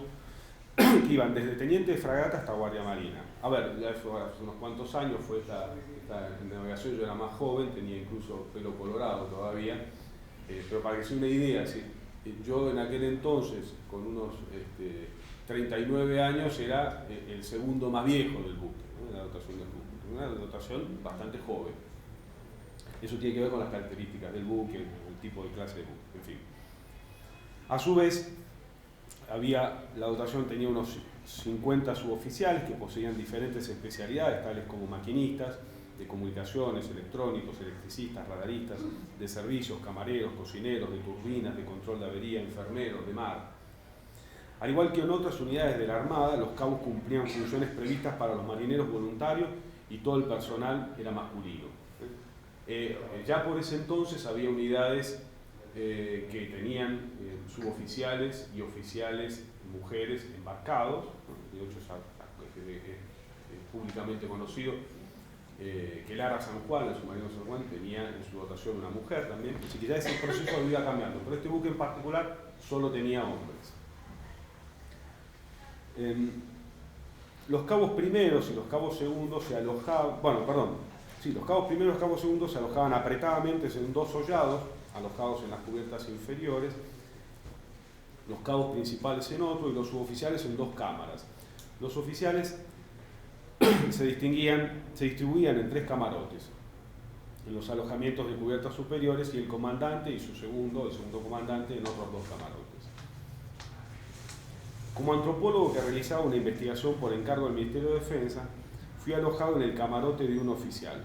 que iban desde teniente de fragata hasta guardia marina. A ver, ya hace unos cuantos años fue esta navegación, yo era más joven, tenía incluso pelo colorado todavía, pero para que se una idea, ¿sí? Yo en aquel entonces, con unos 39 años, era el segundo más viejo del buque, ¿no? En la dotación del buque, una dotación bastante joven. Eso tiene que ver con las características del buque, el tipo de clase de buque, en fin. A su vez, la dotación tenía unos 50 suboficiales que poseían diferentes especialidades, tales como maquinistas de comunicaciones, electrónicos, electricistas, radaristas, de servicios, camareros, cocineros, de turbinas, de control de avería, enfermeros, de mar. Al igual que en otras unidades de la Armada, los cabos cumplían funciones previstas para los marineros voluntarios y todo el personal era masculino. Ya por ese entonces había unidades que tenían suboficiales y oficiales mujeres embarcados, ¿no? De hecho es públicamente conocido que el Ara San Juan, el submarino San Juan, tenía en su dotación una mujer también, así que ya ese proceso lo iba cambiando, pero este buque en particular solo tenía hombres. Los cabos primeros y los cabos segundos se alojaban, los cabos primeros y los cabos segundos se alojaban apretadamente en dos hollados, alojados en las cubiertas inferiores, los cabos principales en otro y los suboficiales en dos cámaras. Los oficiales se distribuían en 3 camarotes, en los alojamientos de cubiertas superiores, y el comandante y el segundo comandante en otros 2 camarotes. Como antropólogo que realizaba una investigación por encargo del Ministerio de Defensa, fui alojado en el camarote de un oficial,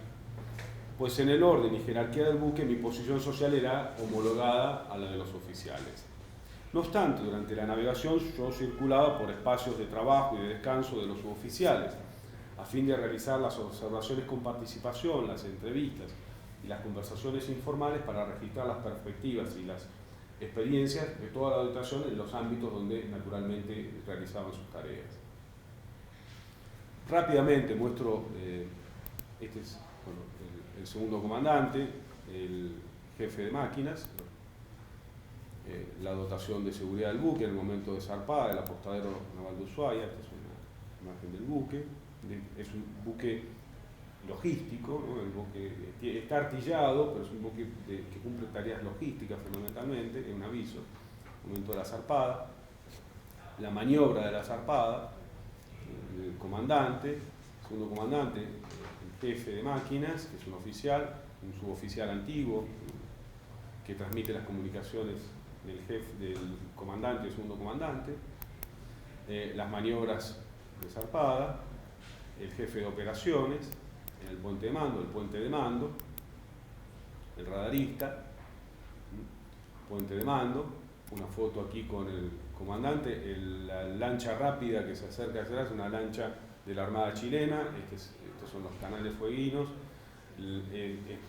pues en el orden y jerarquía del buque mi posición social era homologada a la de los oficiales. No obstante, durante la navegación yo circulaba por espacios de trabajo y de descanso de los suboficiales, a fin de realizar las observaciones con participación, las entrevistas y las conversaciones informales para registrar las perspectivas y las experiencias de toda la dotación en los ámbitos donde naturalmente realizaban sus tareas. Rápidamente muestro, este es el segundo comandante, el jefe de máquinas, la dotación de seguridad del buque en el momento de zarpada, el apostadero naval de Ushuaia. Esta es una imagen del buque. Es un buque logístico, ¿no? El buque está artillado, pero es un buque que cumple tareas logísticas fundamentalmente, es un aviso, momento de la zarpada, la maniobra de la zarpada, el comandante, el segundo comandante, el jefe de máquinas, que es un oficial, un suboficial antiguo, que transmite las comunicaciones del comandante y el segundo comandante, las maniobras de zarpada, el jefe de operaciones, el puente de mando, el radarista, puente de mando, una foto aquí con el comandante, la lancha rápida que se acerca atrás, es una lancha de la Armada chilena, estos son los canales fueguinos.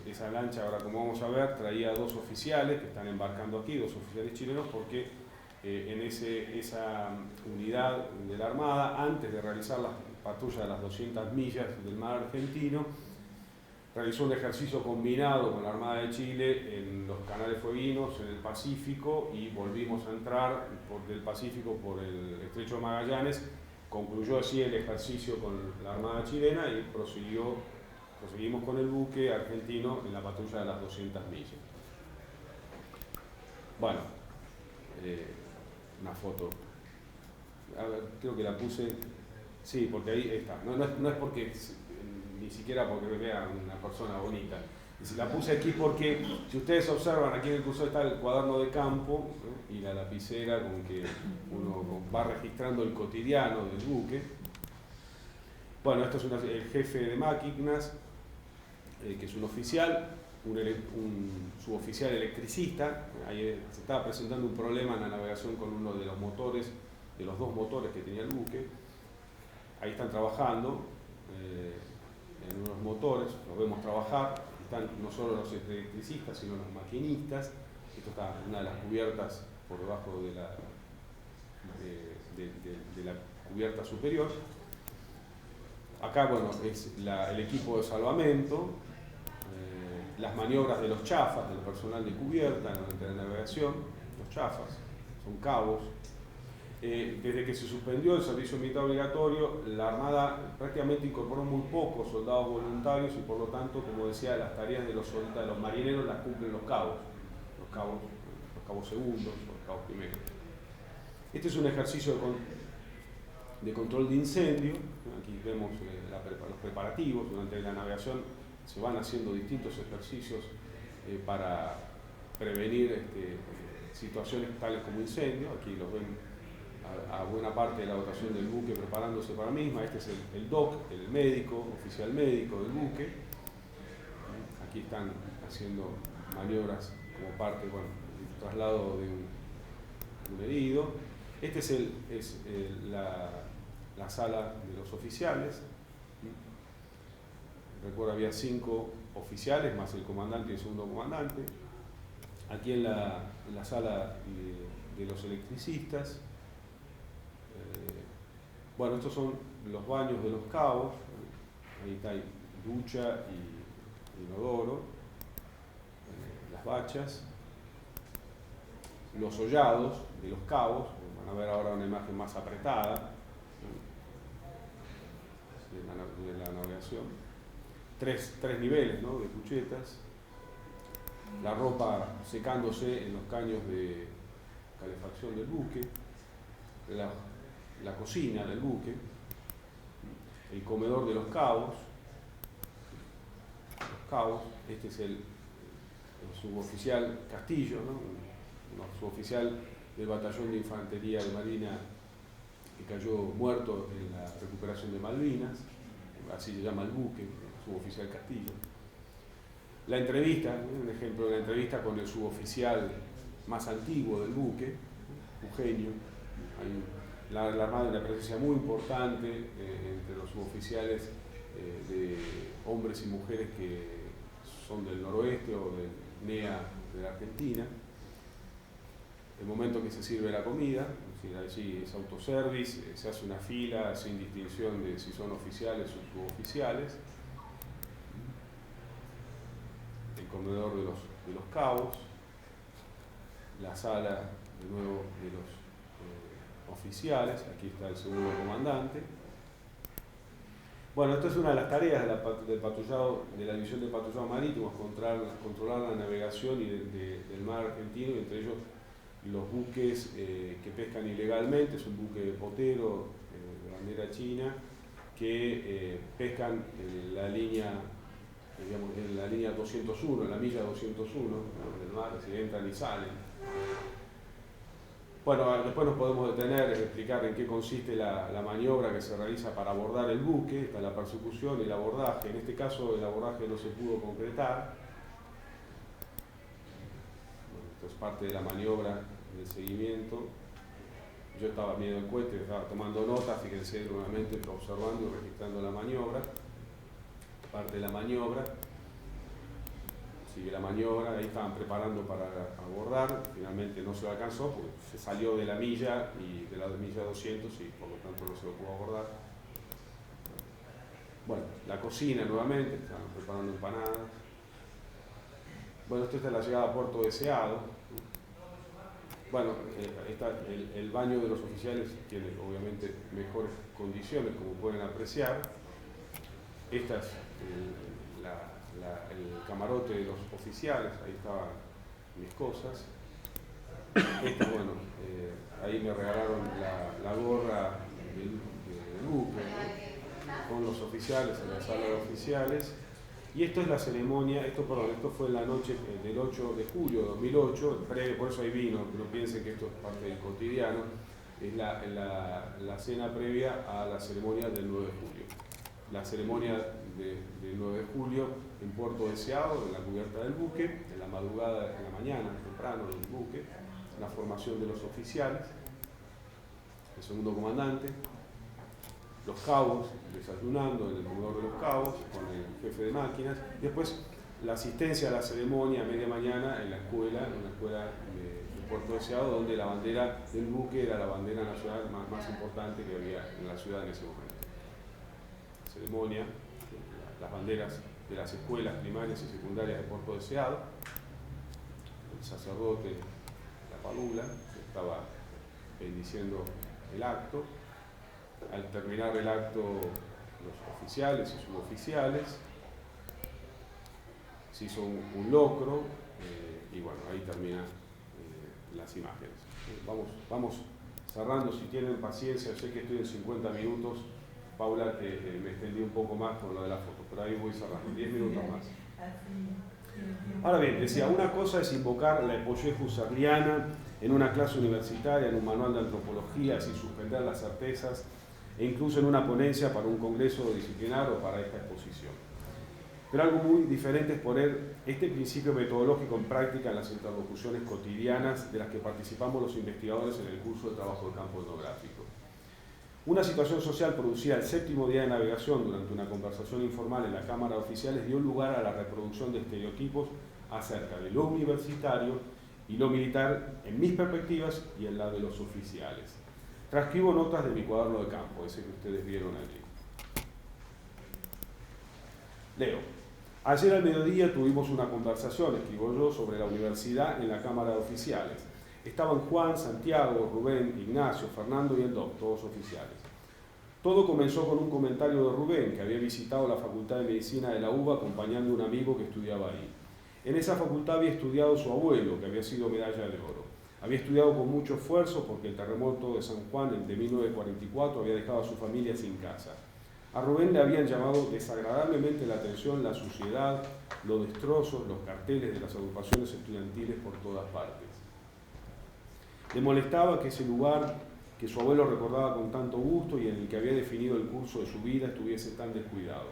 Esa lancha, ahora como vamos a ver, traía 2 oficiales que están embarcando aquí, 2 oficiales chilenos, porque en esa unidad de la Armada, antes de realizar la patrulla de las 200 millas del mar argentino, realizó un ejercicio combinado con la Armada de Chile en los canales fueguinos, en el Pacífico, y volvimos a entrar del Pacífico por el Estrecho de Magallanes. Concluyó así el ejercicio con la Armada chilena y proseguimos con el buque argentino en la patrulla de las 200 millas. Bueno, una foto. A ver, creo que la puse. Sí, porque ahí está. No es porque, ni siquiera porque me vea una persona bonita. Y la puse aquí porque, si ustedes observan, aquí en el cursor está el cuaderno de campo, ¿no? Y la lapicera con que uno va registrando el cotidiano del buque. Bueno, esto es el jefe de máquinas, que es un oficial, un suboficial electricista. Ahí se estaba presentando un problema en la navegación con uno de los motores, de los 2 motores que tenía el buque. Ahí están trabajando en unos motores, los vemos trabajar, están no solo los electricistas, sino los maquinistas. Esto está en una de las cubiertas por debajo de la cubierta superior. Acá, bueno, es el equipo de salvamento, las maniobras de los chafas, del personal de cubierta durante la navegación. Los chafas son cabos. Desde que se suspendió el servicio militar obligatorio, la Armada prácticamente incorporó muy pocos soldados voluntarios y por lo tanto, como decía, las tareas de los marineros las cumplen los cabos segundos o los cabos primeros. Este es un ejercicio de control de incendio. Aquí vemos los preparativos. Durante la navegación se van haciendo distintos ejercicios para prevenir situaciones tales como incendio. Aquí los ven a buena parte de la dotación del buque preparándose para la misma. Este es el DOC, el médico, oficial médico del buque. Aquí están haciendo maniobras como parte del traslado de un herido. Este es la sala de los oficiales. Recuerdo había 5 oficiales más el comandante y el segundo comandante. Aquí en la sala de los electricistas. Bueno, estos son los baños de los cabos. Ahí está ducha y inodoro, las bachas, los hollados de los cabos. Van a ver ahora una imagen más apretada de la navegación. Tres niveles, ¿no?, de cuchetas. La ropa secándose en los caños de calefacción del buque. La cocina del buque, el comedor de los cabos. Este es el suboficial Castillo, ¿no? Un suboficial del batallón de infantería de Marina que cayó muerto en la recuperación de Malvinas, así se llama el buque, el suboficial Castillo. La entrevista, un ejemplo de la entrevista con el suboficial más antiguo del buque, Eugenio. La Armada tiene una presencia muy importante entre los suboficiales de hombres y mujeres que son del noroeste o del NEA de la Argentina. El momento que se sirve la comida, es decir, allí es autoservice, se hace una fila sin distinción de si son oficiales o suboficiales. El comedor de los cabos, la sala de nuevo de los oficiales. Aquí está el segundo comandante. Bueno, esta es una de las tareas del patrullado, de la división de patrullado marítimo, controlar la navegación del mar argentino, y entre ellos los buques que pescan ilegalmente. Es un buque potero de bandera china que pescan en la línea, digamos, en la línea 201, en la milla 201 del mar, se entran y salen. Bueno, después nos podemos detener en explicar en qué consiste la maniobra que se realiza para abordar el buque. Está la persecución y el abordaje. En este caso el abordaje no se pudo concretar. Bueno, esto es parte de la maniobra del seguimiento. Yo estaba viendo el cohete, estaba tomando nota, fíjense nuevamente observando y registrando la maniobra. Parte de la maniobra. Sigue la maniobra, ahí estaban preparando para abordar, finalmente no se lo alcanzó porque se salió de la milla y de la milla 200 y por lo tanto no se lo pudo abordar. Bueno, la cocina nuevamente, estaban preparando empanadas. Bueno, esta es la llegada a Puerto Deseado. Bueno, el baño de los oficiales tiene obviamente mejores condiciones, como pueden apreciar. Esta es el camarote de los oficiales, ahí estaban mis cosas. Bueno, ahí me regalaron la gorra del buque, ¿no?, con los oficiales en la sala de oficiales. Y esto es la ceremonia, esto fue en la noche del 8 de julio de 2008, por eso hay vino, no piensen que esto es parte del cotidiano, es la cena previa a la ceremonia del 9 de julio. La ceremonia del 9 de julio en Puerto Deseado, en la cubierta del buque, en la madrugada, en la mañana, temprano del buque, la formación de los oficiales, el segundo comandante, los cabos desayunando en el comedor de los cabos con el jefe de máquinas, y después la asistencia a la ceremonia a media mañana en la escuela de Puerto Deseado, donde la bandera del buque era la bandera nacional más importante que había en la ciudad en ese momento. Ceremonia, las banderas de las escuelas primarias y secundarias de Puerto Deseado, el sacerdote, la padula, que estaba bendiciendo el acto. Al terminar el acto, los oficiales y suboficiales, se hizo un locro y bueno, ahí terminan las imágenes. Vamos cerrando, si tienen paciencia, sé que estoy en 50 minutos, Paula, me extendí un poco más con lo de la foto, pero ahí voy cerrando, 10 minutos más. Ahora bien, decía, una cosa es invocar la epoché husserliana en una clase universitaria, en un manual de antropología, sin suspender las certezas, e incluso en una ponencia para un congreso disciplinar o para esta exposición. Pero algo muy diferente es poner este principio metodológico en práctica en las interlocuciones cotidianas de las que participamos los investigadores en el curso de trabajo de campo etnográfico. Una situación social producida el 7º día de navegación durante una conversación informal en la Cámara de Oficiales dio lugar a la reproducción de estereotipos acerca de lo universitario y lo militar en mis perspectivas y en la de los oficiales. Transcribo notas de mi cuaderno de campo, ese que ustedes vieron allí. Leo. Ayer al mediodía tuvimos una conversación, escribo yo, sobre la universidad en la Cámara de Oficiales. Estaban Juan, Santiago, Rubén, Ignacio, Fernando y el Doc, todos oficiales. Todo comenzó con un comentario de Rubén, que había visitado la Facultad de Medicina de la UBA acompañando a un amigo que estudiaba ahí. En esa facultad había estudiado su abuelo, que había sido medalla de oro. Había estudiado con mucho esfuerzo porque el terremoto de San Juan de 1944 había dejado a su familia sin casa. A Rubén le habían llamado desagradablemente la atención la suciedad, los destrozos, los carteles de las agrupaciones estudiantiles por todas partes. Le molestaba que ese lugar que su abuelo recordaba con tanto gusto y en el que había definido el curso de su vida estuviese tan descuidado.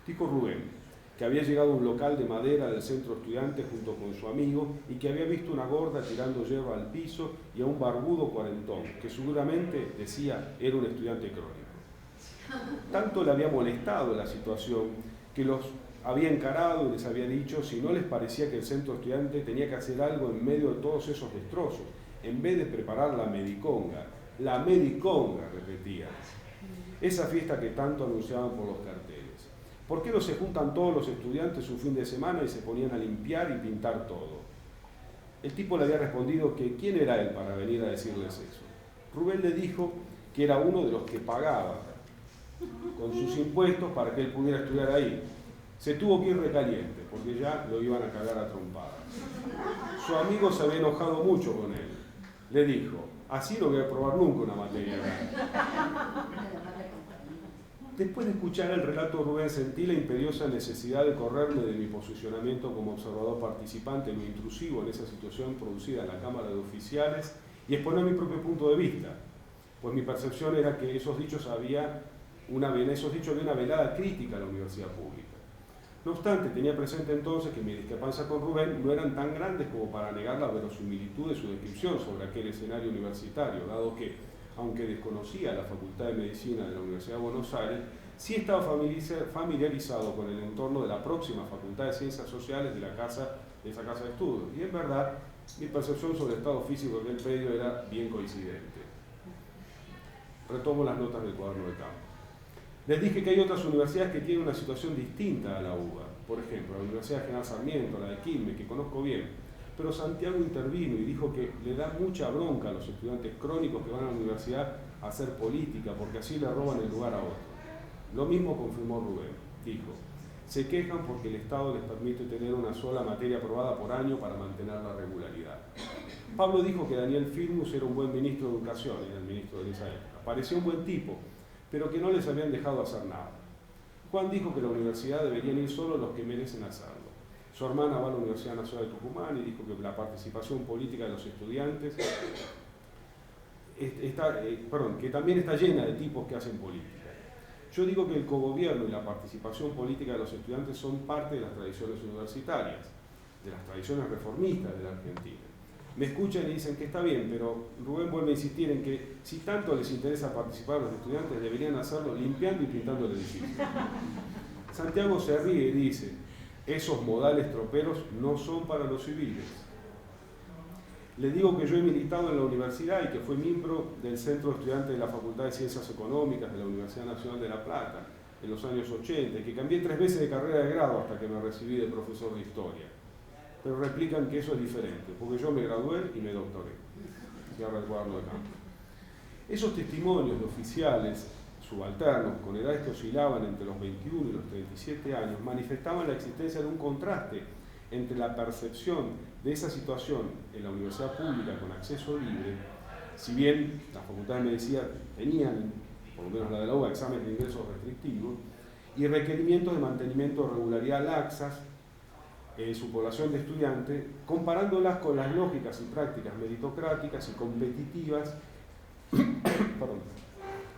Dijo Rubén que había llegado a un local de madera del centro estudiante junto con su amigo y que había visto una gorda tirando hierba al piso y a un barbudo cuarentón, que seguramente, decía, era un estudiante crónico. Tanto le había molestado la situación que los había encarado y les había dicho si no les parecía que el centro estudiante tenía que hacer algo en medio de todos esos destrozos, en vez de preparar la mediconga, repetía, esa fiesta que tanto anunciaban por los carteles. ¿Por qué no se juntan todos los estudiantes un fin de semana y se ponían a limpiar y pintar todo? El tipo le había respondido que quién era él para venir a decirles eso. Rubén le dijo que era uno de los que pagaba con sus impuestos para que él pudiera estudiar ahí. Se tuvo que ir recaliente, porque ya lo iban a cagar a trompadas. Su amigo se había enojado mucho con él. Le dijo, así no voy a probar nunca una materia acá. Después de escuchar el relato de Rubén, sentí la imperiosa necesidad de correrme de mi posicionamiento como observador participante en lo intrusivo en esa situación producida en la Cámara de Oficiales y exponer mi propio punto de vista, pues mi percepción era que en esos dichos había una velada crítica a la universidad pública. No obstante, tenía presente entonces que mi discrepancia con Rubén no eran tan grandes como para negar la verosimilitud de su descripción sobre aquel escenario universitario, dado que, aunque desconocía la Facultad de Medicina de la Universidad de Buenos Aires, sí estaba familiarizado con el entorno de la próxima Facultad de Ciencias Sociales de esa casa de estudios. Y en verdad, mi percepción sobre el estado físico de aquel predio era bien coincidente. Retomo las notas del cuaderno de campo. Les dije que hay otras universidades que tienen una situación distinta a la UBA. Por ejemplo, la Universidad General Sarmiento, la de Quilmes, que conozco bien. Pero Santiago intervino y dijo que le da mucha bronca a los estudiantes crónicos que van a la universidad a hacer política, porque así le roban el lugar a otro. Lo mismo confirmó Rubén. Dijo, se quejan porque el Estado les permite tener una sola materia aprobada por año para mantener la regularidad. Pablo dijo que Daniel Firmus era un buen ministro de Educación, era el ministro de esa época. Parecía un buen tipo, pero que no les habían dejado hacer nada. Juan dijo que la universidad deberían ir solo los que merecen hacerlo. Su hermana va a la Universidad Nacional de Tucumán y dijo que la participación política de los estudiantes que también está llena de tipos que hacen política. Yo digo que el cogobierno y la participación política de los estudiantes son parte de las tradiciones universitarias, de las tradiciones reformistas de la Argentina. Me escuchan y dicen que está bien, pero Rubén vuelve a insistir en que si tanto les interesa participar los estudiantes, deberían hacerlo limpiando y pintando el edificio. Santiago se ríe y dice, esos modales troperos no son para los civiles. Le digo que yo he militado en la universidad y que fui miembro del Centro de Estudiantes de la Facultad de Ciencias Económicas de la Universidad Nacional de La Plata en los años 80 y que cambié 3 veces de carrera de grado hasta que me recibí de profesor de historia. Pero replican que eso es diferente, porque yo me gradué y me doctoré. Cierra el cuaderno de campo. Esos testimonios de oficiales subalternos con edades que oscilaban entre los 21 y los 37 años manifestaban la existencia de un contraste entre la percepción de esa situación en la universidad pública con acceso libre, si bien las facultades de medicina tenían, por lo menos la de la UBA, exámenes de ingresos restrictivos, y requerimientos de mantenimiento de regularidad laxas en su población de estudiantes, comparándolas con las lógicas y prácticas meritocráticas y competitivas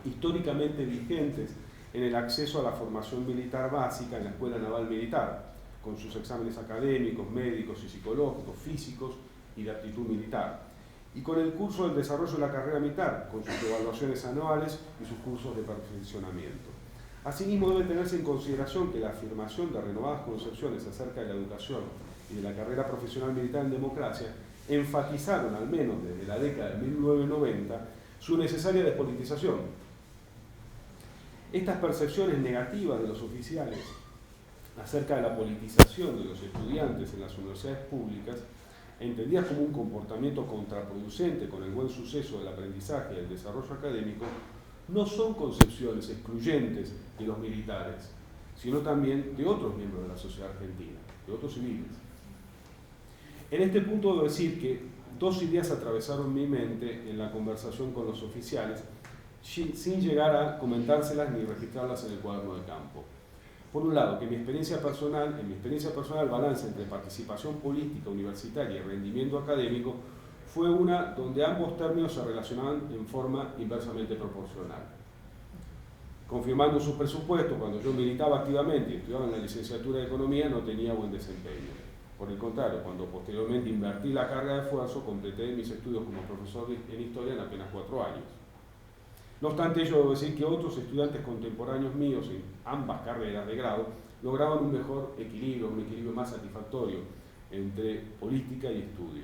históricamente vigentes en el acceso a la formación militar básica en la Escuela Naval Militar, con sus exámenes académicos, médicos y psicológicos, físicos y de aptitud militar, y con el curso del desarrollo de la carrera militar, con sus evaluaciones anuales y sus cursos de perfeccionamiento. Asimismo, debe tenerse en consideración que la afirmación de renovadas concepciones acerca de la educación y de la carrera profesional militar en democracia enfatizaron, al menos desde la década de 1990, su necesaria despolitización. Estas percepciones negativas de los oficiales acerca de la politización de los estudiantes en las universidades públicas, entendidas como un comportamiento contraproducente con el buen suceso del aprendizaje y el desarrollo académico, no son concepciones excluyentes de los militares, sino también de otros miembros de la sociedad argentina, de otros civiles. En este punto debo decir que dos ideas atravesaron mi mente en la conversación con los oficiales, sin llegar a comentárselas ni registrarlas en el cuaderno de campo. Por un lado, que en mi experiencia personal, el balance entre participación política universitaria y rendimiento académico fue una donde ambos términos se relacionaban en forma inversamente proporcional. Confirmando su presupuesto, cuando yo militaba activamente y estudiaba en la licenciatura de Economía, no tenía buen desempeño. Por el contrario, cuando posteriormente invertí la carga de esfuerzo, completé mis estudios como profesor en Historia en apenas 4 años. No obstante ello, debo decir que otros estudiantes contemporáneos míos en ambas carreras de grado lograban un mejor equilibrio, un equilibrio más satisfactorio entre política y estudio.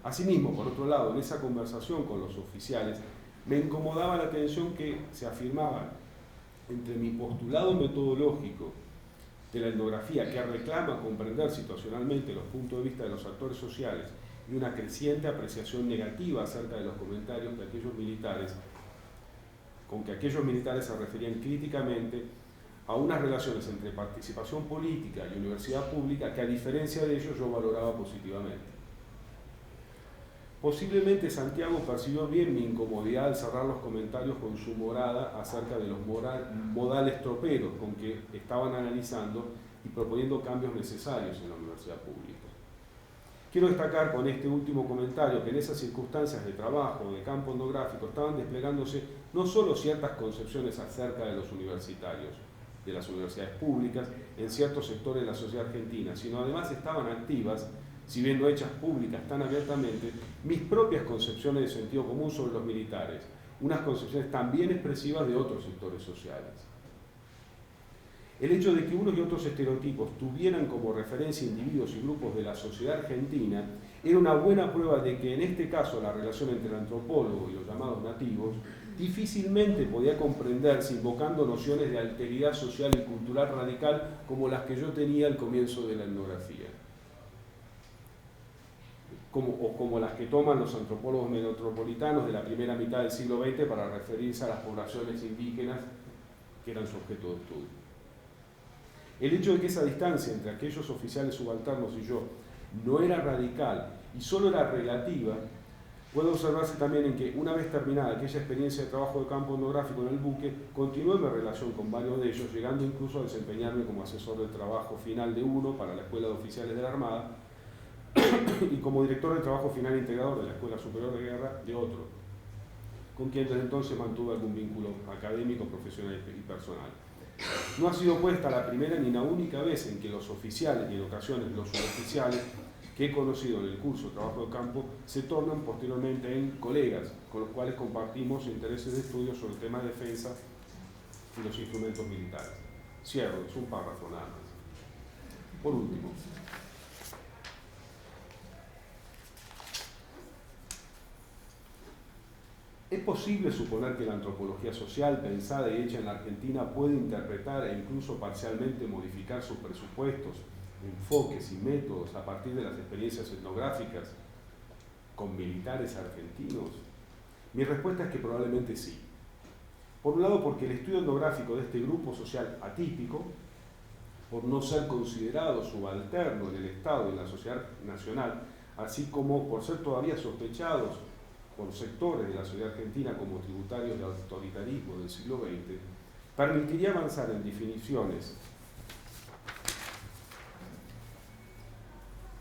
Asimismo, por otro lado, en esa conversación con los oficiales, me incomodaba la tensión que se afirmaba entre mi postulado metodológico de la etnografía, que reclama comprender situacionalmente los puntos de vista de los actores sociales, y una creciente apreciación negativa acerca de los comentarios de aquellos militares, con que aquellos militares se referían críticamente a unas relaciones entre participación política y universidad pública que, a diferencia de ellos, yo valoraba positivamente. Posiblemente Santiago percibió bien mi incomodidad al cerrar los comentarios con su morada acerca de los modales troperos con que estaban analizando y proponiendo cambios necesarios en la universidad pública. Quiero destacar con este último comentario que en esas circunstancias de trabajo, de campo etnográfico, estaban desplegándose no solo ciertas concepciones acerca de los universitarios, de las universidades públicas, en ciertos sectores de la sociedad argentina, sino además estaban activas, si bien no hechas públicas tan abiertamente, mis propias concepciones de sentido común sobre los militares, unas concepciones también expresivas de otros sectores sociales. El hecho de que unos y otros estereotipos tuvieran como referencia individuos y grupos de la sociedad argentina era una buena prueba de que en este caso la relación entre el antropólogo y los llamados nativos difícilmente podía comprenderse invocando nociones de alteridad social y cultural radical como las que yo tenía al comienzo de la etnografía, como las que toman los antropólogos metropolitanos de la primera mitad del siglo XX para referirse a las poblaciones indígenas que eran su objeto de estudio. El hecho de que esa distancia entre aquellos oficiales subalternos y yo no era radical y solo era relativa, puede observarse también en que, una vez terminada aquella experiencia de trabajo de campo etnográfico en el buque, continué mi relación con varios de ellos, llegando incluso a desempeñarme como asesor del trabajo final de uno para la Escuela de Oficiales de la Armada y como director del trabajo final integrador de la Escuela Superior de Guerra de otro, con quien desde entonces mantuve algún vínculo académico, profesional y personal. No ha sido puesta la primera ni la única vez en que los oficiales y en ocasiones los suboficiales que he conocido en el curso de trabajo de campo se tornan posteriormente en colegas con los cuales compartimos intereses de estudio sobre el tema de defensa y los instrumentos militares. Cierro, es un párrafo nada más. Por último, ¿es posible suponer que la antropología social pensada y hecha en la Argentina puede interpretar e incluso parcialmente modificar sus presupuestos, enfoques y métodos a partir de las experiencias etnográficas con militares argentinos? Mi respuesta es que probablemente sí. Por un lado, porque el estudio etnográfico de este grupo social atípico, por no ser considerado subalterno en el Estado y en la sociedad nacional, así como por ser todavía sospechados por sectores de la sociedad argentina como tributarios del autoritarismo del siglo XX, permitiría avanzar en definiciones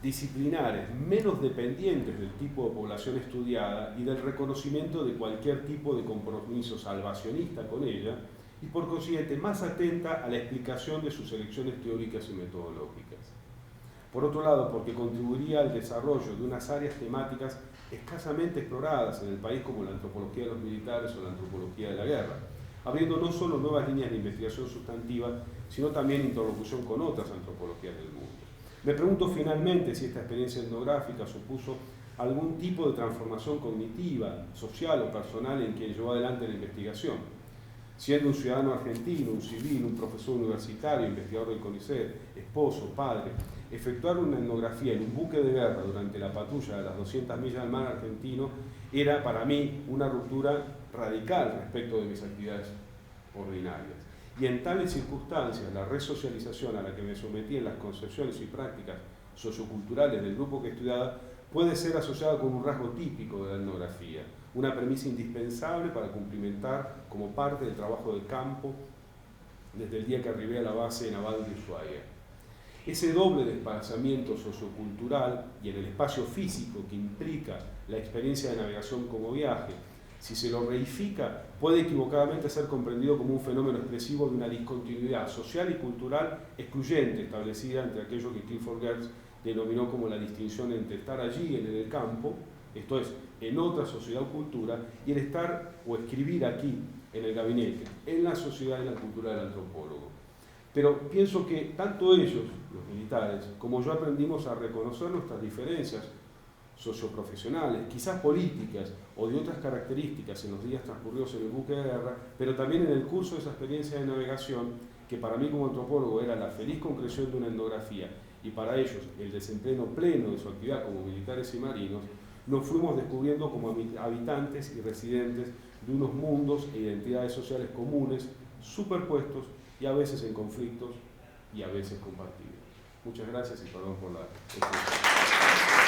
disciplinares menos dependientes del tipo de población estudiada y del reconocimiento de cualquier tipo de compromiso salvacionista con ella, y por consiguiente más atenta a la explicación de sus elecciones teóricas y metodológicas. Por otro lado, porque contribuiría al desarrollo de unas áreas temáticas escasamente exploradas en el país, como la antropología de los militares o la antropología de la guerra, abriendo no solo nuevas líneas de investigación sustantiva, sino también interlocución con otras antropologías del mundo. Me pregunto finalmente si esta experiencia etnográfica supuso algún tipo de transformación cognitiva, social o personal en quien llevó adelante la investigación. Siendo un ciudadano argentino, un civil, un profesor universitario, investigador del CONICET, esposo, padre, efectuar una etnografía en un buque de guerra durante la patrulla de las 200 millas del mar argentino era para mí una ruptura radical respecto de mis actividades ordinarias. Y en tales circunstancias, la resocialización a la que me sometí en las concepciones y prácticas socioculturales del grupo que estudiaba puede ser asociada con un rasgo típico de la etnografía, una premisa indispensable para cumplimentar como parte del trabajo de campo desde el día que arribé a la base naval de Ushuaia. Ese doble desplazamiento sociocultural y en el espacio físico que implica la experiencia de navegación como viaje, si se lo reifica, puede equivocadamente ser comprendido como un fenómeno expresivo de una discontinuidad social y cultural excluyente establecida entre aquello que Clifford Geertz denominó como la distinción entre estar allí en el campo, esto es, en otra sociedad o cultura, y el estar o escribir aquí, en el gabinete, en la sociedad y la cultura del antropólogo. Pero pienso que tanto ellos, los militares, como yo aprendimos a reconocer nuestras diferencias socioprofesionales, quizás políticas o de otras características en los días transcurridos en el buque de guerra, pero también en el curso de esa experiencia de navegación, que para mí como antropólogo era la feliz concreción de una etnografía y para ellos el desempeño pleno de su actividad como militares y marinos, nos fuimos descubriendo como habitantes y residentes de unos mundos e identidades sociales comunes, superpuestos y a veces en conflictos y a veces compartidos. Muchas gracias y perdón por la extensión.